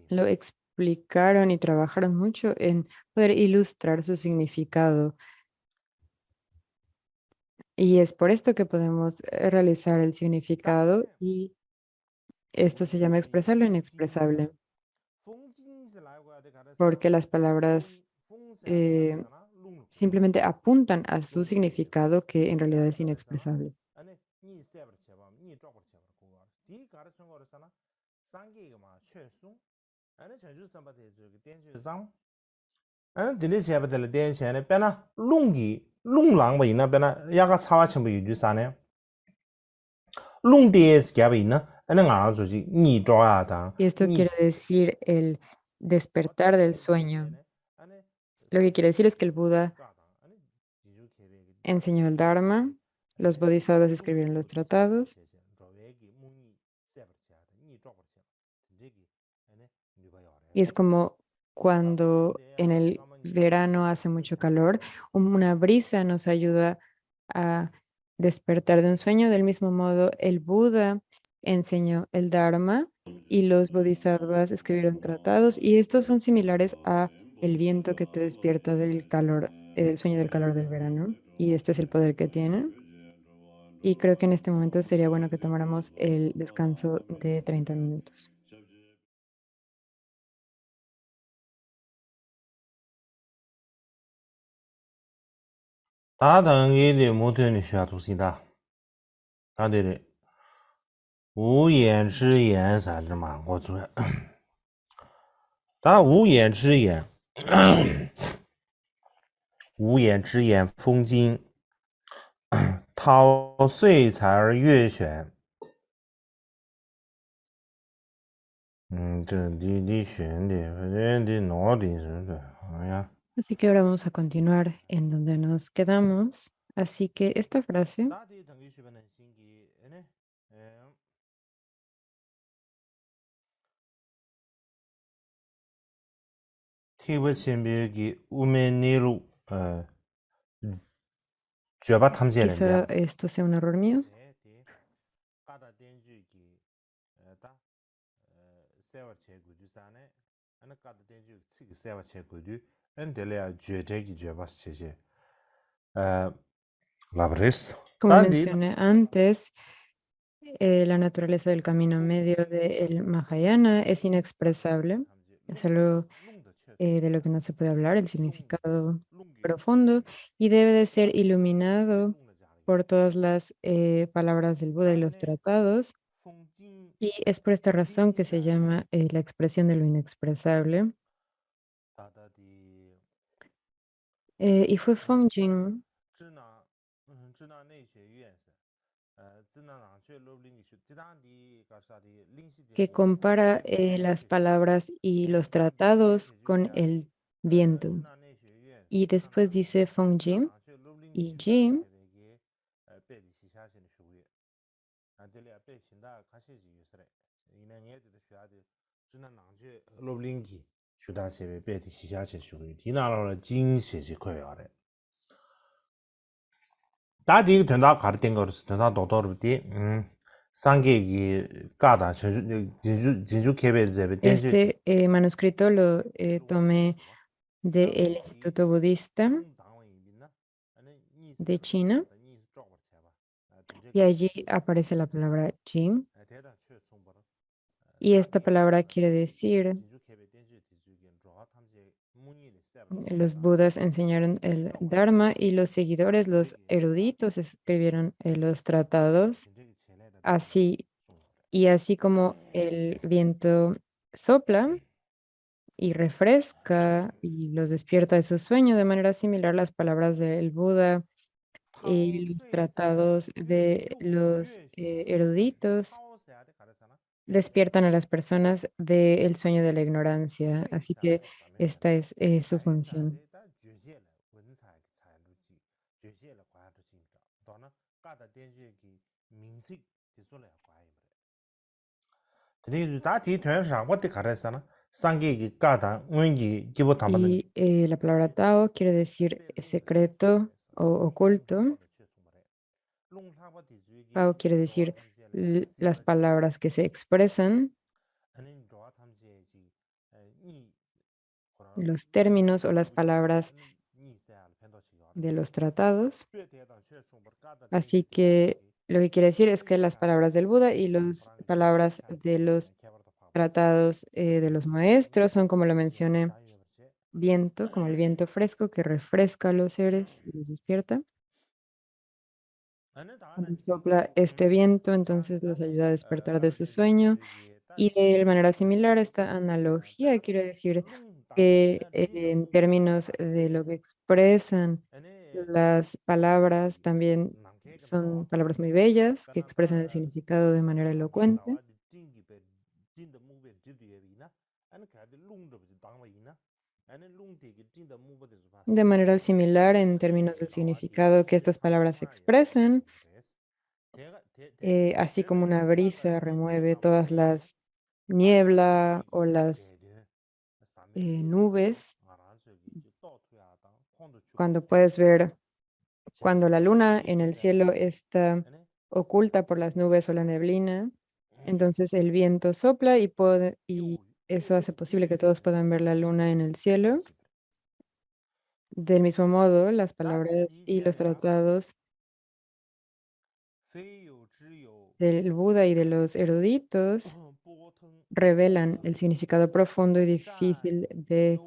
Lo explicaron y trabajaron mucho en poder ilustrar su significado. Y es por esto que podemos realizar el significado y esto se llama expresar lo inexpresable, porque las palabras eh, simplemente apuntan a su significado que en realidad es inexpresable. 딜리 샤바들 댄샤네 빼나 룽기 룽랑 있나 빼나 야가 차와친 유주사네 룽디에스 갸바 있나 아는 알아주지 니 좋아하다 Y esto 니 quiere decir el despertar del sueño. Lo que quiere decir es que el Buda enseñó el Dharma, los bodhisattvas escribieron los tratados, y es como cuando en el verano hace mucho calor, una brisa nos ayuda a despertar de un sueño. Del mismo modo, el Buda enseñó el Dharma y los bodhisattvas escribieron tratados, y estos son similares a el viento que te despierta del calor, del sueño del calor del verano, y este es el poder que tienen. Y creo que en este momento sería bueno que tomáramos el descanso de 30 minutos. 다당이데 모든 샤도시다 다데레 우연之言 산드마 고주 다无言之言无言之言风经陶岁才而月选这你选的反正你脑的是的哎呀 Así que ahora vamos a continuar en donde nos quedamos. Así que esta frase 티브신비기 우메니루 죄바 quizá 탐지해낸다. esto sea un error mío. Como mencioné antes, la naturaleza del camino medio del Mahayana es inexpresable. Es algo de lo que no se puede hablar, el significado profundo, y debe de ser iluminado por todas las palabras del Buda y los tratados. Y es por esta razón que se llama la expresión de lo inexpresable. Y fue Feng Jing que compara las palabras y los tratados con el viento. Y después dice Feng Jing y Jing 다디 된다 가르된 거스 된다 도도르디 상계기 까다 진주 개별제베 댄주 Manuscrito lo tomé del Instituto Budista de China y allí aparece la palabra Jin. Y esta palabra quiere decir, los budas enseñaron el Dharma y los seguidores, los eruditos, escribieron los tratados, así y así como el viento sopla y refresca y los despierta de su sueño, de manera similar las palabras del Buda y los tratados de los eruditos despiertan a las personas del sueño de la ignorancia. Así que esta es su función. Y la palabra Tao quiere decir secreto o oculto. Pao quiere decir las palabras que se expresan, los términos o las palabras de los tratados. Así que lo que quiere decir es que las palabras del Buda y las palabras de los tratados de los maestros son, como lo mencioné, viento, como el viento fresco que refresca a los seres y los despierta. Cuando sopla este viento, entonces los ayuda a despertar de su sueño. Y de manera similar, esta analogía quiere decir que en términos de lo que expresan las palabras, también son palabras muy bellas que expresan el significado de manera elocuente. De manera similar, en términos del significado que estas palabras expresan, así como una brisa remueve todas las niebla o las nubes, cuando puedes ver, cuando la luna en el cielo está oculta por las nubes o la neblina, entonces el viento sopla y eso hace posible que todos puedan ver la luna en el cielo. Del mismo modo, las palabras y los tratados del Buda y de los eruditos revelan el significado profundo y difícil de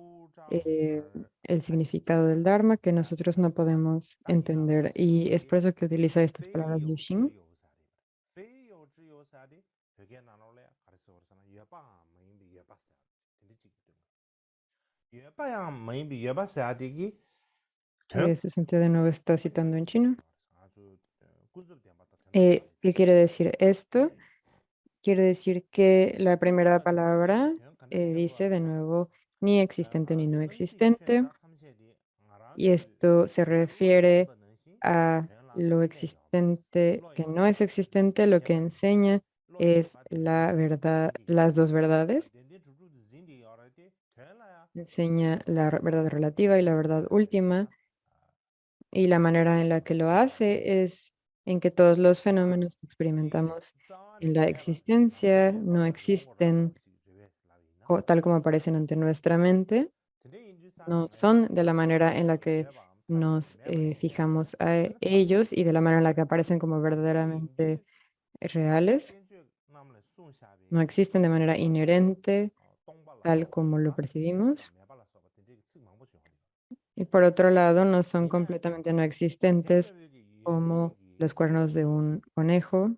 eh, el significado del Dharma que nosotros no podemos entender. Y es por eso que utiliza estas palabras Yushin. Su sentido de nuevo está citando en chino. ¿Qué quiere decir esto? Quiere decir que la primera palabra dice de nuevo ni existente ni no existente. Y esto se refiere a lo existente que no es existente, lo que enseña es la verdad, las dos verdades. Enseña la verdad relativa y la verdad última, y la manera en la que lo hace es en que todos los fenómenos que experimentamos en la existencia no existen tal como aparecen ante nuestra mente, no son de la manera en la que nos fijamos a ellos y de la manera en la que aparecen como verdaderamente reales, no existen de manera inherente tal como lo percibimos. Y por otro lado, no son completamente no existentes como los cuernos de un conejo.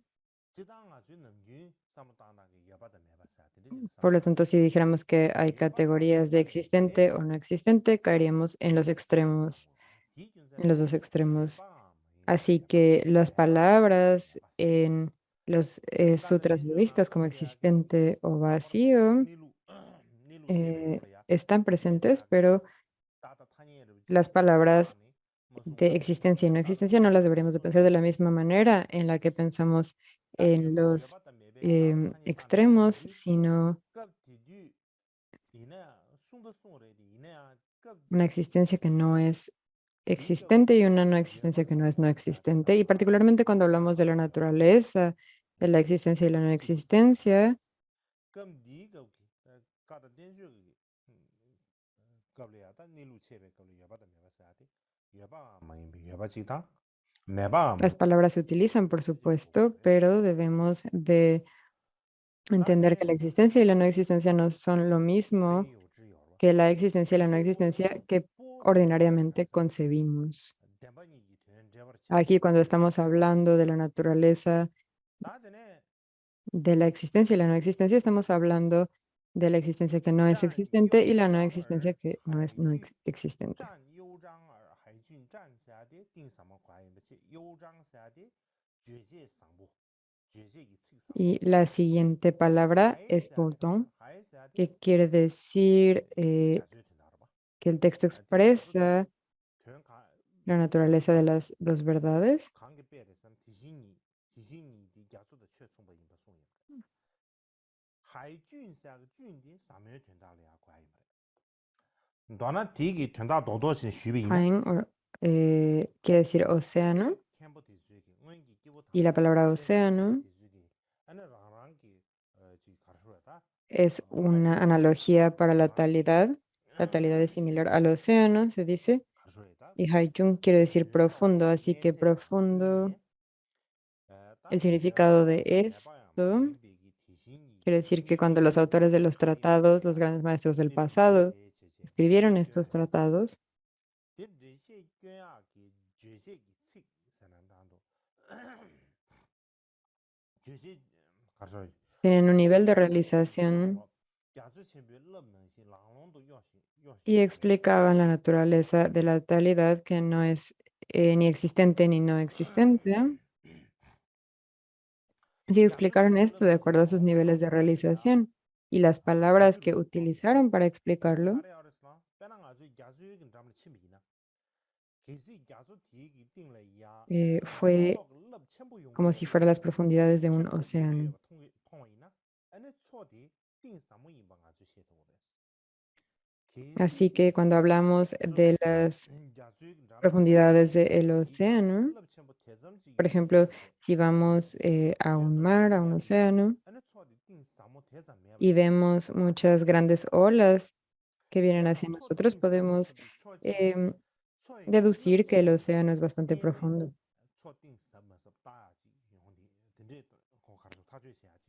Por lo tanto, si dijéramos que hay categorías de existente o no existente, caeríamos en los dos extremos. Así que las palabras en los sutras budistas como existente o vacío están presentes, pero las palabras de existencia y no existencia no las deberíamos de pensar de la misma manera en la que pensamos en los extremos, sino una existencia que no es existente y una no existencia que no es no existente. Y particularmente cuando hablamos de la naturaleza, de la existencia y la no existencia, Las palabras se utilizan, por supuesto, pero debemos de entender que la existencia y la no existencia no son lo mismo que la existencia y la no existencia que ordinariamente concebimos. Aquí, cuando estamos hablando de la naturaleza de la existencia y la no existencia, estamos hablando de la existencia que no es existente y la no existencia que no es existente. Y la siguiente palabra es pourtant, que quiere decir que el texto expresa la naturaleza de las dos verdades. Hain quiere decir océano y la palabra océano es una analogía para la talidad. La talidad es similar al océano, se dice, y Haijun quiere decir profundo, así que profundo, el significado de esto quiere decir que cuando los autores de los tratados, los grandes maestros del pasado, escribieron estos tratados, tienen un nivel de realización y explicaban la naturaleza de la talidad que no es ni existente ni no existente. Sí, explicaron esto de acuerdo a sus niveles de realización y las palabras que utilizaron para explicarlo fue como si fueran las profundidades de un océano. Así que cuando hablamos de las profundidades del océano, por ejemplo, si vamos a un mar, a un océano, y vemos muchas grandes olas que vienen hacia nosotros, podemos em, deducir que el océano es bastante profundo.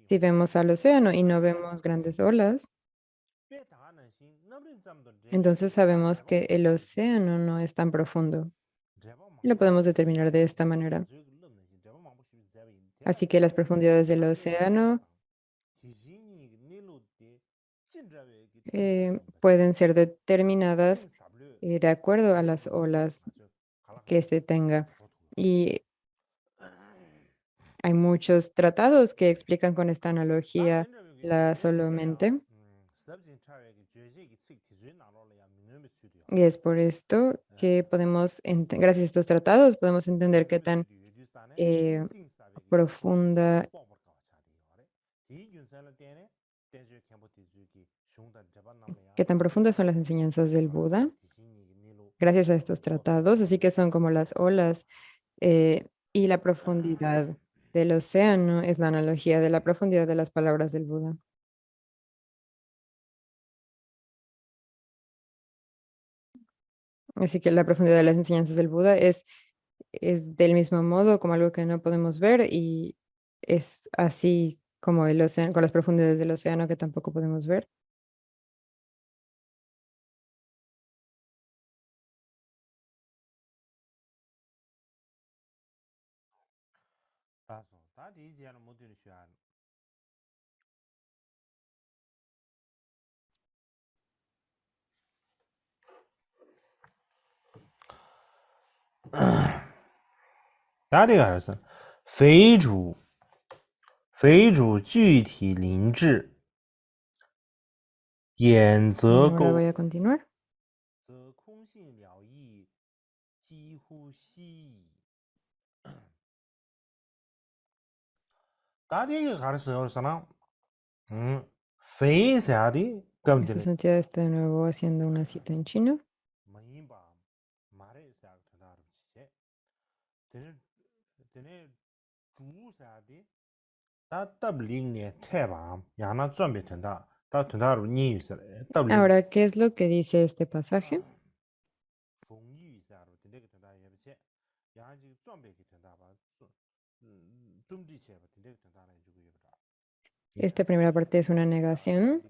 Si vemos al océano y no vemos grandes olas, entonces sabemos que el océano no es tan profundo. Lo podemos determinar de esta manera. Así que las profundidades del océano pueden ser determinadas de acuerdo a las olas que éste tenga. Y hay muchos tratados que explican con esta analogía la solamente. Y es por esto que podemos, gracias a estos tratados, podemos entender eh, profunda, qué tan profundas son las enseñanzas del Buda, gracias a estos tratados. Así que son como las olas y la profundidad del océano es la analogía de la profundidad de las palabras del Buda. Así que la profundidad de las enseñanzas del Buda es del mismo modo como algo que no podemos ver y es así como el océano, con las profundidades del océano que tampoco podemos ver. Ahora voy a continuar. Esta santidad está de nuevo haciendo una cita en chino. Ahora, ¿qué es lo que dice este pasaje? Esta primera parte es una negación.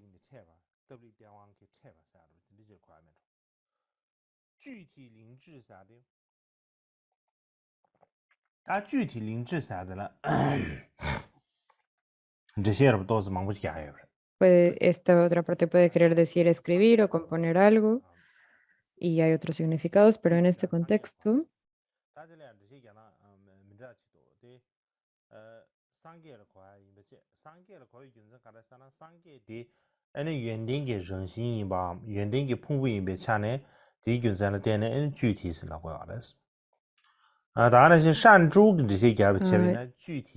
Esta otra parte puede querer decir escribir o componer algo y hay otros significados, pero en este contexto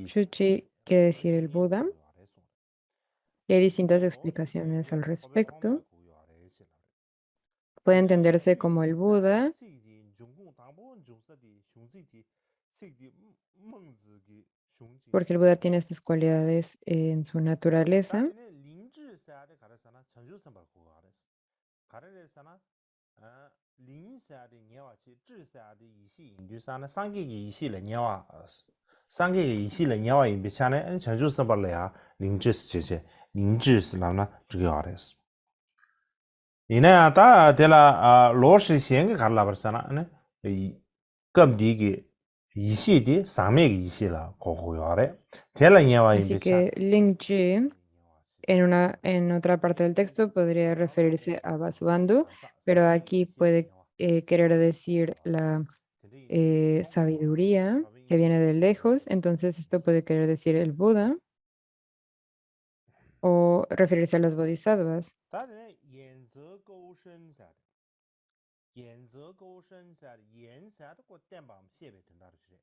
Shuchi quiere decir el Buda y hay distintas explicaciones al respecto. Puede entenderse como el Buda, porque el Buda tiene estas cualidades en su naturaleza, 이내야 다 데라 로시 생게 갈라 버서나 이 금디기 이시디 상맥 이시라 고고요래 데라 녀와 así 임비차 que Lingji en otra parte del texto podría referirse a Vasubandhu, pero aquí puede querer decir la sabiduría que viene de lejos, entonces esto puede querer decir el Buda o referirse a los bodhisattvas. 다들 연저 고선사 연저 고선사 연사도 곧땜밤 세베 된다로 그래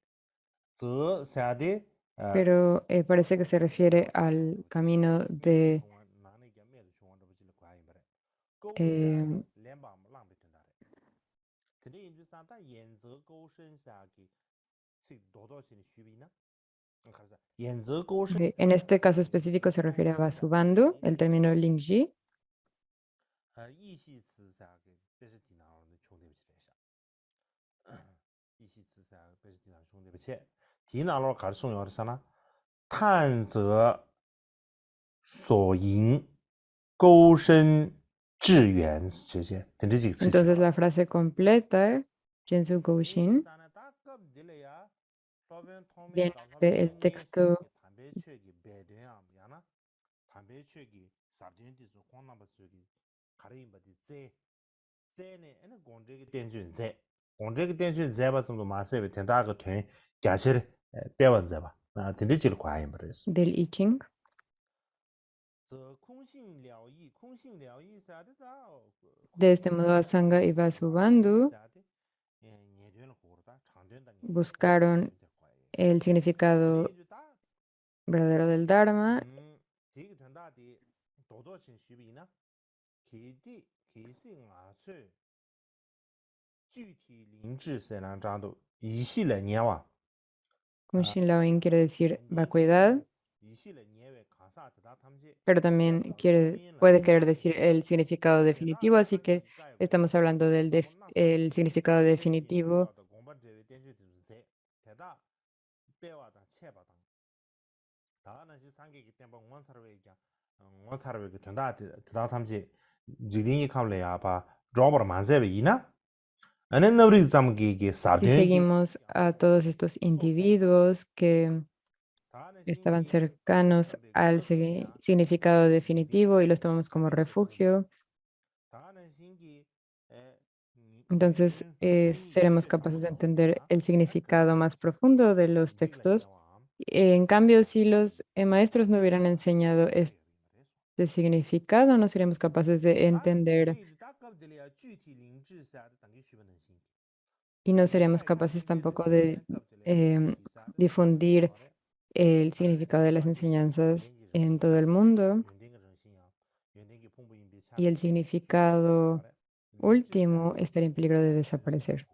저 사데 Pero parece que se refiere al camino de eh, en este caso específico se refiere a Vasubandhu, el término Lingji, 디나로 가르쳐 요르사나 探则所迎钩深致远这些等这几个词 entonces la frase completa, Jensu Goshin, viene del texto del I Ching. De este modo, Asanga y Vasubandhu buscaron el significado verdadero del Dharma Kunshin Laoyin quiere decir vacuidad, pero también puede querer decir el significado definitivo, así que estamos hablando del el significado definitivo. Si seguimos a todos estos individuos que estaban cercanos al significado definitivo y los tomamos como refugio, entonces seremos capaces de entender el significado más profundo de los textos. En cambio, si los maestros no hubieran enseñado este significado, no seríamos capaces de entender y no seríamos capaces tampoco de difundir el significado de las enseñanzas en todo el mundo y el significado último estaría en peligro de desaparecer.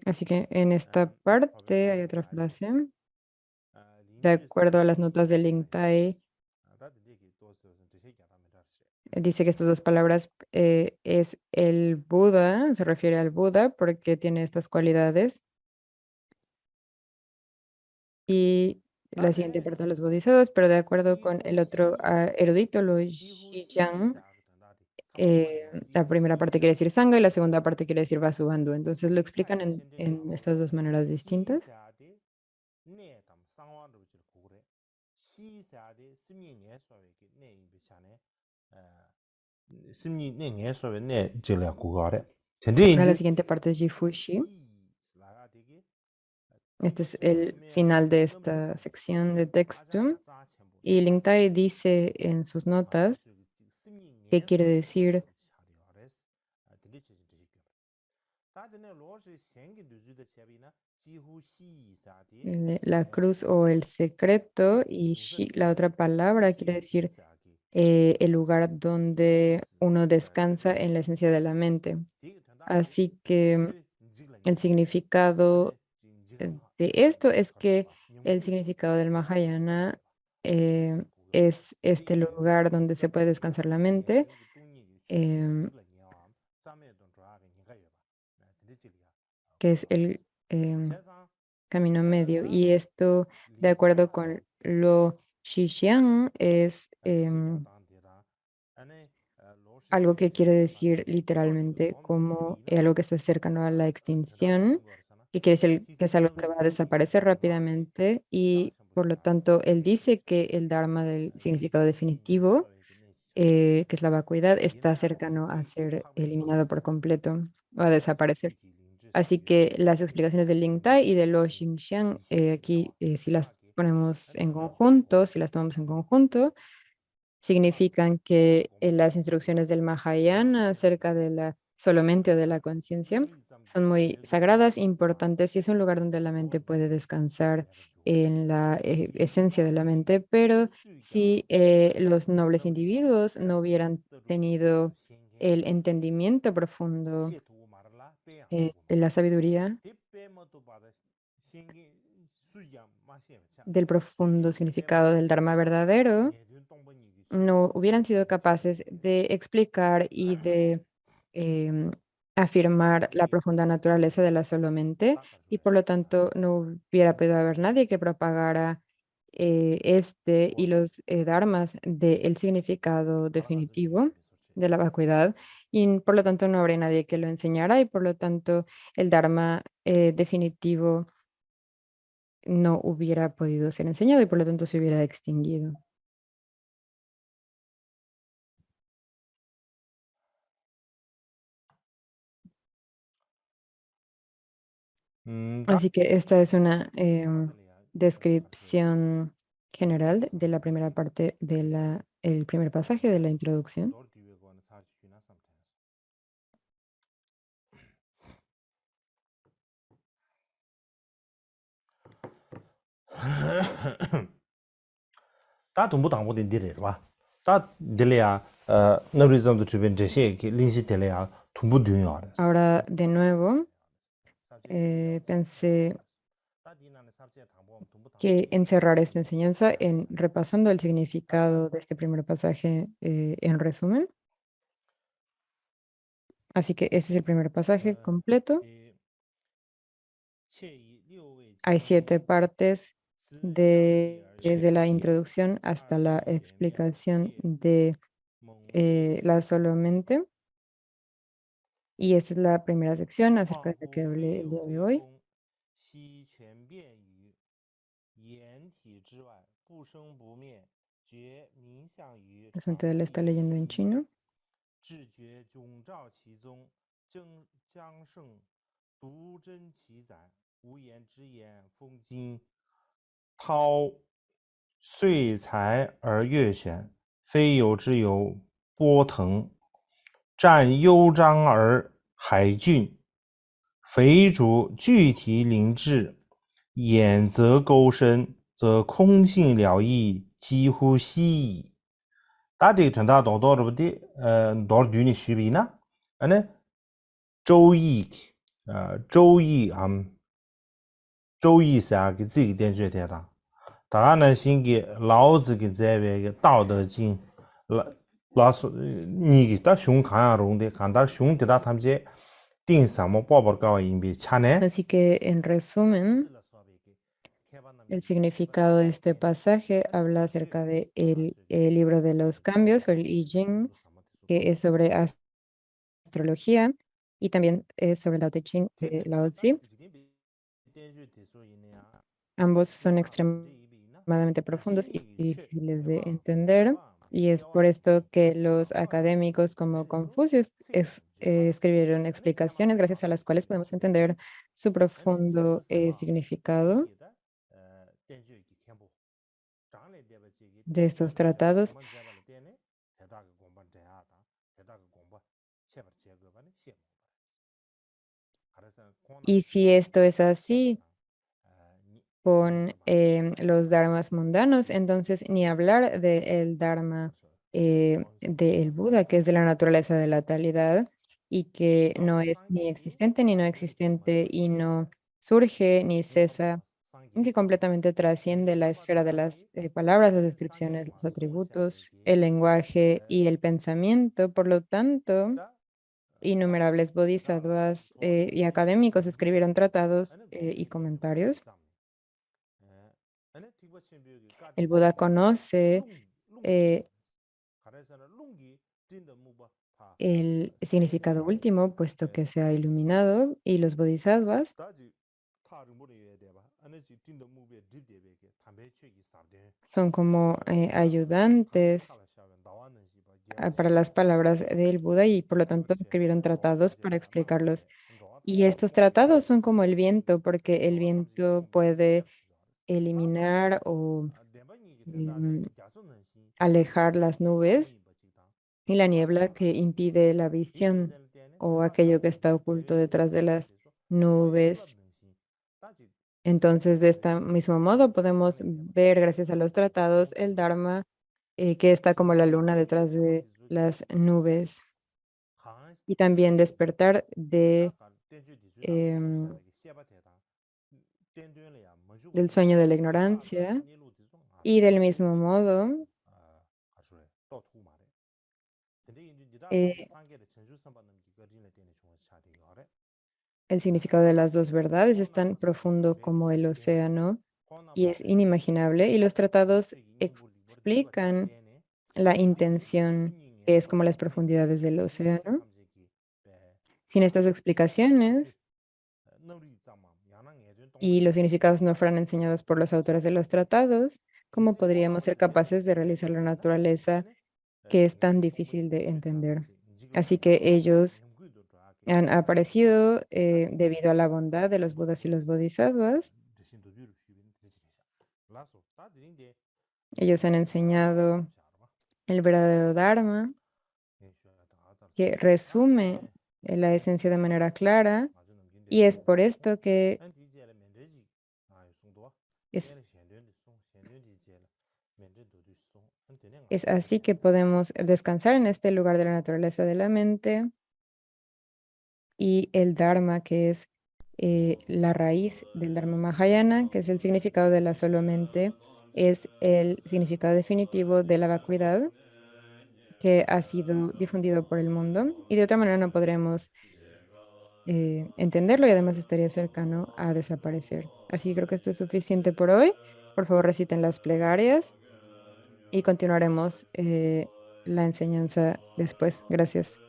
Así que en esta parte hay otra frase. De acuerdo a las notas del Lingtai, dice que estas dos palabras es el Buda, se refiere al Buda porque tiene estas cualidades. Y la siguiente parte de los bodhisattvas, pero de acuerdo con el otro erudito, Lo Zhejiang, la primera parte quiere decir Sangha y la segunda parte quiere decir Vasubandhu. Entonces lo explican en estas dos maneras distintas. Ahora la siguiente parte es Jifushi. Este es el final de esta sección de texto. Y Lingtai dice en sus notas qué quiere decir la cruz o el secreto y la otra palabra quiere decir el lugar donde uno descansa en la esencia de la mente. Así que el significado de esto es que el significado del Mahayana es este lugar donde se puede descansar la mente, em, que es el camino medio. Y esto, de acuerdo con lo Shixian, es algo que quiere decir literalmente como algo que está cercano a la extinción, que quiere decir que es algo que va a desaparecer rápidamente y por lo tanto él dice que el Dharma del significado definitivo, que es la vacuidad, está cercano a ser eliminado por completo o a desaparecer. Así que las explicaciones del Ling Tai y de Lo Xingxiang, aquí si las ponemos en conjunto, si las tomamos en conjunto, significan que las instrucciones del Mahayana acerca de la solo mente o de la conciencia son muy sagradas, importantes y es un lugar donde la mente puede descansar en la esencia de la mente, pero si los nobles individuos no hubieran tenido el entendimiento profundo de la sabiduría, del profundo significado del Dharma verdadero, no hubieran sido capaces de explicar y de em, afirmar la profunda naturaleza de la solo mente y por lo tanto no hubiera podido haber nadie que propagara este y los dharmas del significado definitivo de la vacuidad y por lo tanto no habría nadie que lo enseñara y por lo tanto el dharma definitivo no hubiera podido ser enseñado y por lo tanto se hubiera extinguido. Así que esta es una descripción general de la primera parte de el primer pasaje de la introducción. 다 동부 당부 된 디레 봐. 다 딜레야 너리즘도 주변 제시에 린시 딜레야 동부 dünya arası. Ahora, de nuevo, pensé que encerrar esta enseñanza en repasando el significado de este primer pasaje en resumen. Así que este es el primer pasaje completo. Hay 7 partes desde la introducción hasta la explicación de la solamente. Y esta es la primera sección acerca de la que hablé el día de hoy. Bastante la está leyendo en chino. 智觉迥照其宗，将胜独真其载，无言之言，风金涛遂才而越选，非有之有波腾，占幽章而海峻，肥竹具体灵智，眼则勾深，则空性了义，几乎悉矣。大抵听到多了不的，多对你虚比呢？呢，周易，周易周易啥给自己点觉得的，大家呢先给老子给这边个《道德经》 라스 니기 다 숑카야롱데 간다 숑데다 탐제 띵사모 빠버가와 인비 차네 Así que, en resumen, el significado de este pasaje habla acerca de el libro de los cambios o el I Ching, que es sobre astrología, y también es sobre Lao Te Ching de Lao Tzu. Ambos son extremadamente profundos y difíciles de entender, y es por esto que los académicos como Confucio escribieron explicaciones gracias a las cuales podemos entender su profundo significado de estos tratados. Y si esto es así con los dharmas mundanos, entonces ni hablar del dharma del Buda, que es de la naturaleza de la talidad y que no es ni existente ni no existente y no surge ni cesa, y que completamente trasciende la esfera de las palabras, las descripciones, los atributos, el lenguaje y el pensamiento. Por lo tanto, innumerables bodhisattvas y académicos escribieron tratados y comentarios. El Buda conoce eh, el significado último, puesto que se ha iluminado, y los bodhisattvas son como ayudantes para las palabras del Buda y por lo tanto escribieron tratados para explicarlos. Y estos tratados son como el viento, porque el viento puede eliminar o em, alejar las nubes y la niebla que impide la visión o aquello que está oculto detrás de las nubes. Entonces, de este mismo modo, podemos ver, gracias a los tratados, el Dharma que está como la luna detrás de las nubes. Y también despertar em, del sueño de la ignorancia. Y del mismo modo, eh, el significado de las dos verdades es tan profundo como el océano y es inimaginable. Y los tratados explican la intención, que es como las profundidades del océano. Sin estas explicaciones y los significados no fueran enseñados por los autores de los tratados, ¿cómo podríamos ser capaces de realizar la naturaleza que es tan difícil de entender? Así que ellos han aparecido debido a la bondad de los budas y los bodhisattvas. Ellos han enseñado el verdadero Dharma, que resume la esencia de manera clara, y es por esto que es, es así que podemos descansar en este lugar de la naturaleza de la mente y el Dharma, que es la raíz del Dharma Mahayana, que es el significado de la solo mente, es el significado definitivo de la vacuidad que ha sido difundido por el mundo y de otra manera no podremos entenderlo y además estaría cercano a desaparecer. Así que creo que esto es suficiente por hoy. Por favor, reciten las plegarias y continuaremos la enseñanza después. Gracias.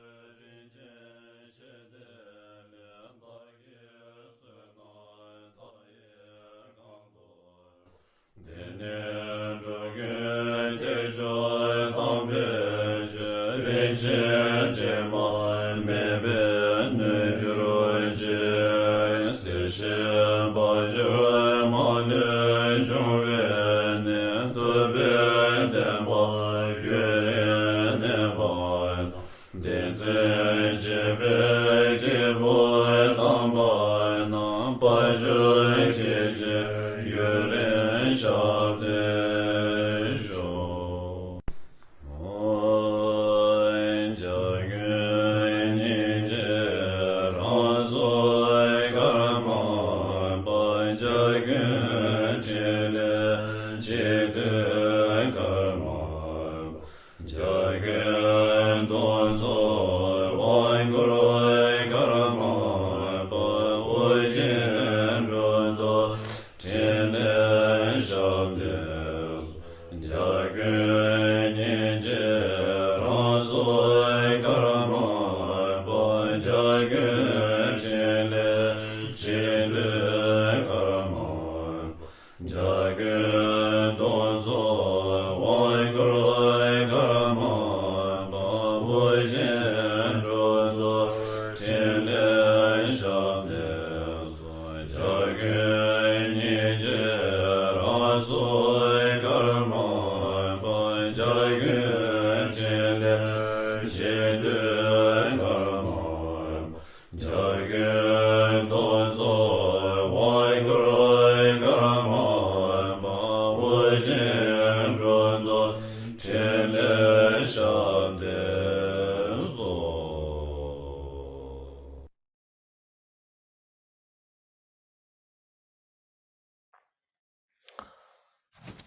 Jagger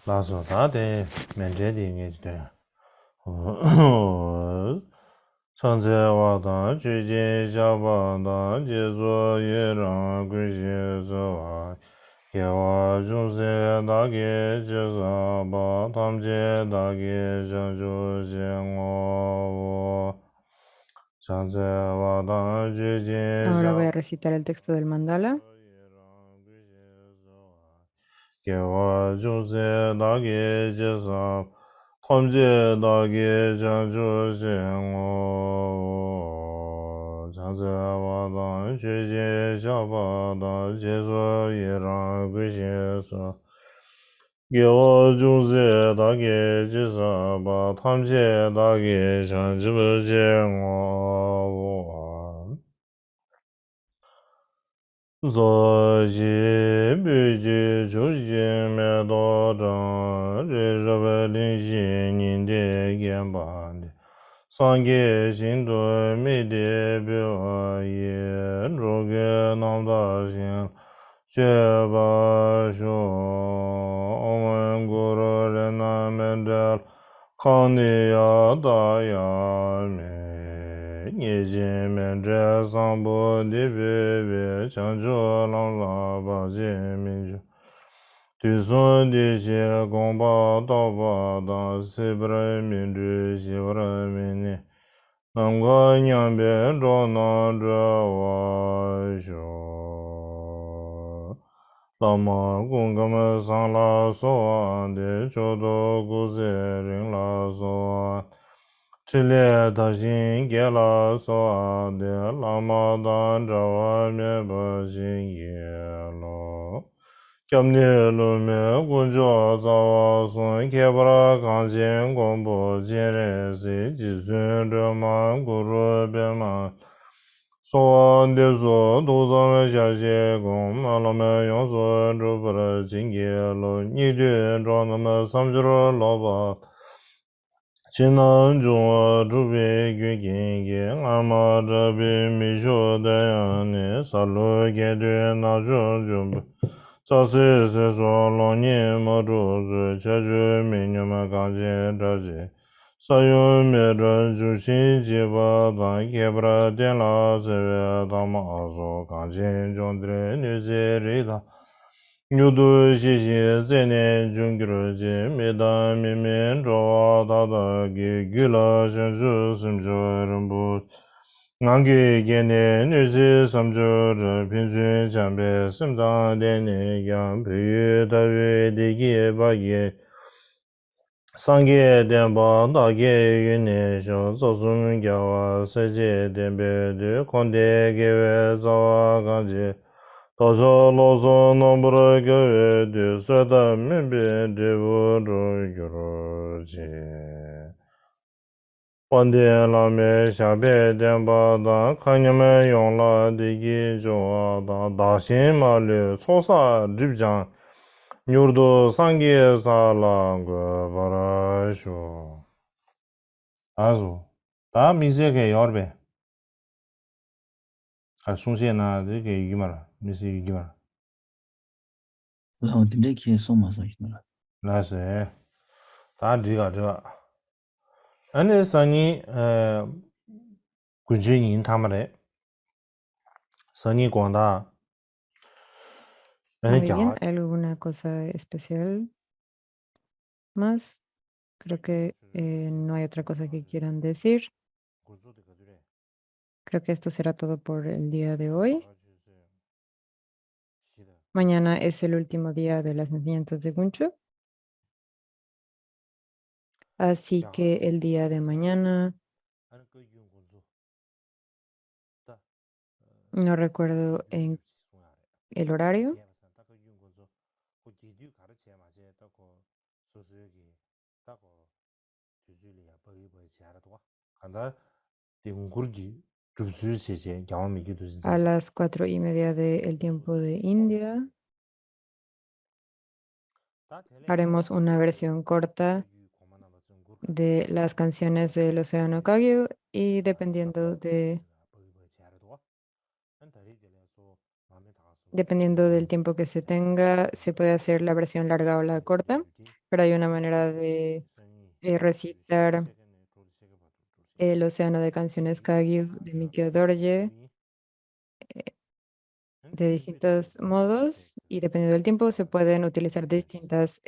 라서 다데 면제딩이 돼. 천재와다 주제자바다 제조예랑 그제서와 개와 중세다게 제사바 탐제다게 전조쟁어 천재와다 Ahora voy 주제자 a recitar el texto del mandala. 개와 중세다게 제사 탐제다게 전조쟁어 장자와다 주제자바다 제소예랑 그제서 개와 중세다게 제사바 탐제다게 전조쟁어 zò xì bì jì zhù xì mè dò zhàng rì rì bè lì xì nǐn dì giàn bà dì sàng gì xín dù mì dì bì wà yì rù gì nám dà xín xuè bà shù ong wén gu rù rì nà mèn dèl kháng nì yà dà yà mì nhì xì mèn zhè sàng bù dì bì bì chàng zhù làng là bà jì mì zhù tù sùn dì xì gong bà dà bà dà sì bì rì mì zhù xì bì rì mì nì nam gà nyàng bì zhò nà zhè wà shù lā mā gōng gā mā sāng lā sō wā dē chō tō gu zē rīng lā sō wā chī lē tā shīng gē lā sō wā dē lā mā dāng chā wā mē bā shīng gē lō kyab nē lō mē gōng chō sā wā sōng kē pā rā kāng chēng gōng bō chē rē sī jī sūn rē mā gu rō bē mā sō wā dē sō tō tā mē xā xē gōng mā lā mē yōng sō rō pā rā chīng gē lō nī tū rō nā mē sām chū rō lō bā chī nā chū wā chū bē gyū kīng gē ngā mā chā bē mī shū dā yā nē sā lō gē tū nā chū chū bē sā sē sē sō lō nī mā chū sū chā chū mē nyō mā kāng chē chā chē sā yō mē chā chū chī chī bā dāng kē pā rā tēn lā sē wē dā mā sō kāng chē chōng tē nū chē rī dā nyū tū shī shī zē nē chūng kī rō chē mē dā mē mē chō wā dā dā kē gyū lā shē chū sīm chō rīm bū ngāng kē kē nē nū chē sām chō rā pīn chū chāng bē sīm dāng tē nē kiāng pē yu dā wē dē kē bā kē sāng kē tēn bā dā kē yu nē shō sō sūm kia wā sē chē tēn bē dē kōng tē kē wē sā wā kāng chē tā shā lō sō nā mbā rā kē wē dē sē tā mē bē dē wō rō kē rō chē wān tē lā mē shā bē tēn bā dā kā nyā mē yōng lā dē kē chō wā dā dā shēn mā lē sō sā rīp chāng nyū rō tō sāng kē sā lā ngā bā rā shō ā sō dā mī sē kē yōr bē ā sōng shē nā dē kē yu mā rā mī sē yu mā rā 然后对这些送嘛送行了。 lā sē dā dī gā dī gā ā nē sā nī gu chū yīn tā mā rē sā nī guāng dā ā nē Muy kia bien, ¿alguna cosa especial más? Creo que no hay otra cosa que quieran decir. gu chū dī gā dī rē Creo que esto será todo por el día de hoy. Mañana es el último día de las enseñanzas de Guncho, así que el día de mañana, no recuerdo en el horario, a las 4:30 del tiempo de India, haremos una versión corta de las canciones del Océano Kagyu y dependiendo del tiempo que se tenga, se puede hacer la versión larga o la corta, pero hay una manera de recitar el Océano de Canciones Kagyu de Mikio Dorje de distintos modos y dependiendo del tiempo se pueden utilizar distintas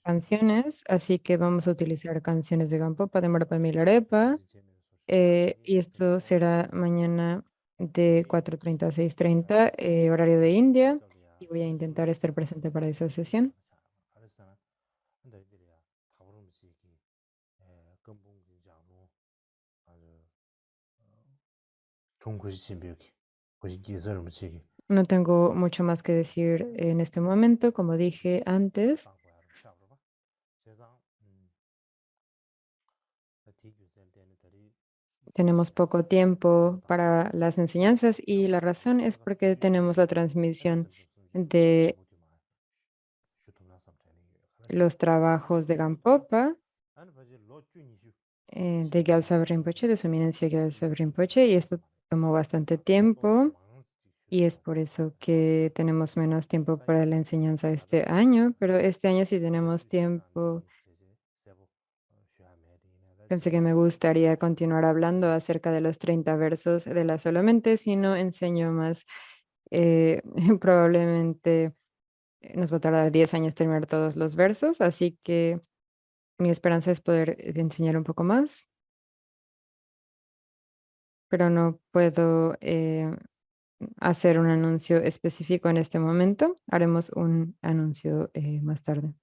canciones, así que vamos a utilizar canciones de Gampopa de Marpa Milarepa y esto será mañana de 4:30 a 6:30 horario de India y voy a intentar estar presente para esa sesión. No tengo mucho más que decir en este momento, como dije antes. Tenemos poco tiempo para las enseñanzas y la razón es porque tenemos la transmisión de los trabajos de Gampopa, de Gyaltsab Rinpoche, de su eminencia Gyaltsab Rinpoche, y esto tomó bastante tiempo y es por eso que tenemos menos tiempo para la enseñanza este año, pero este año sí tenemos tiempo. Pensé que me gustaría continuar hablando acerca de los 30 versos de la solamente, si no enseño más, eh, probablemente nos va a tardar 10 años terminar todos los versos, así que mi esperanza es poder enseñar un poco más, pero no puedo hacer un anuncio específico en este momento. Haremos un anuncio más tarde.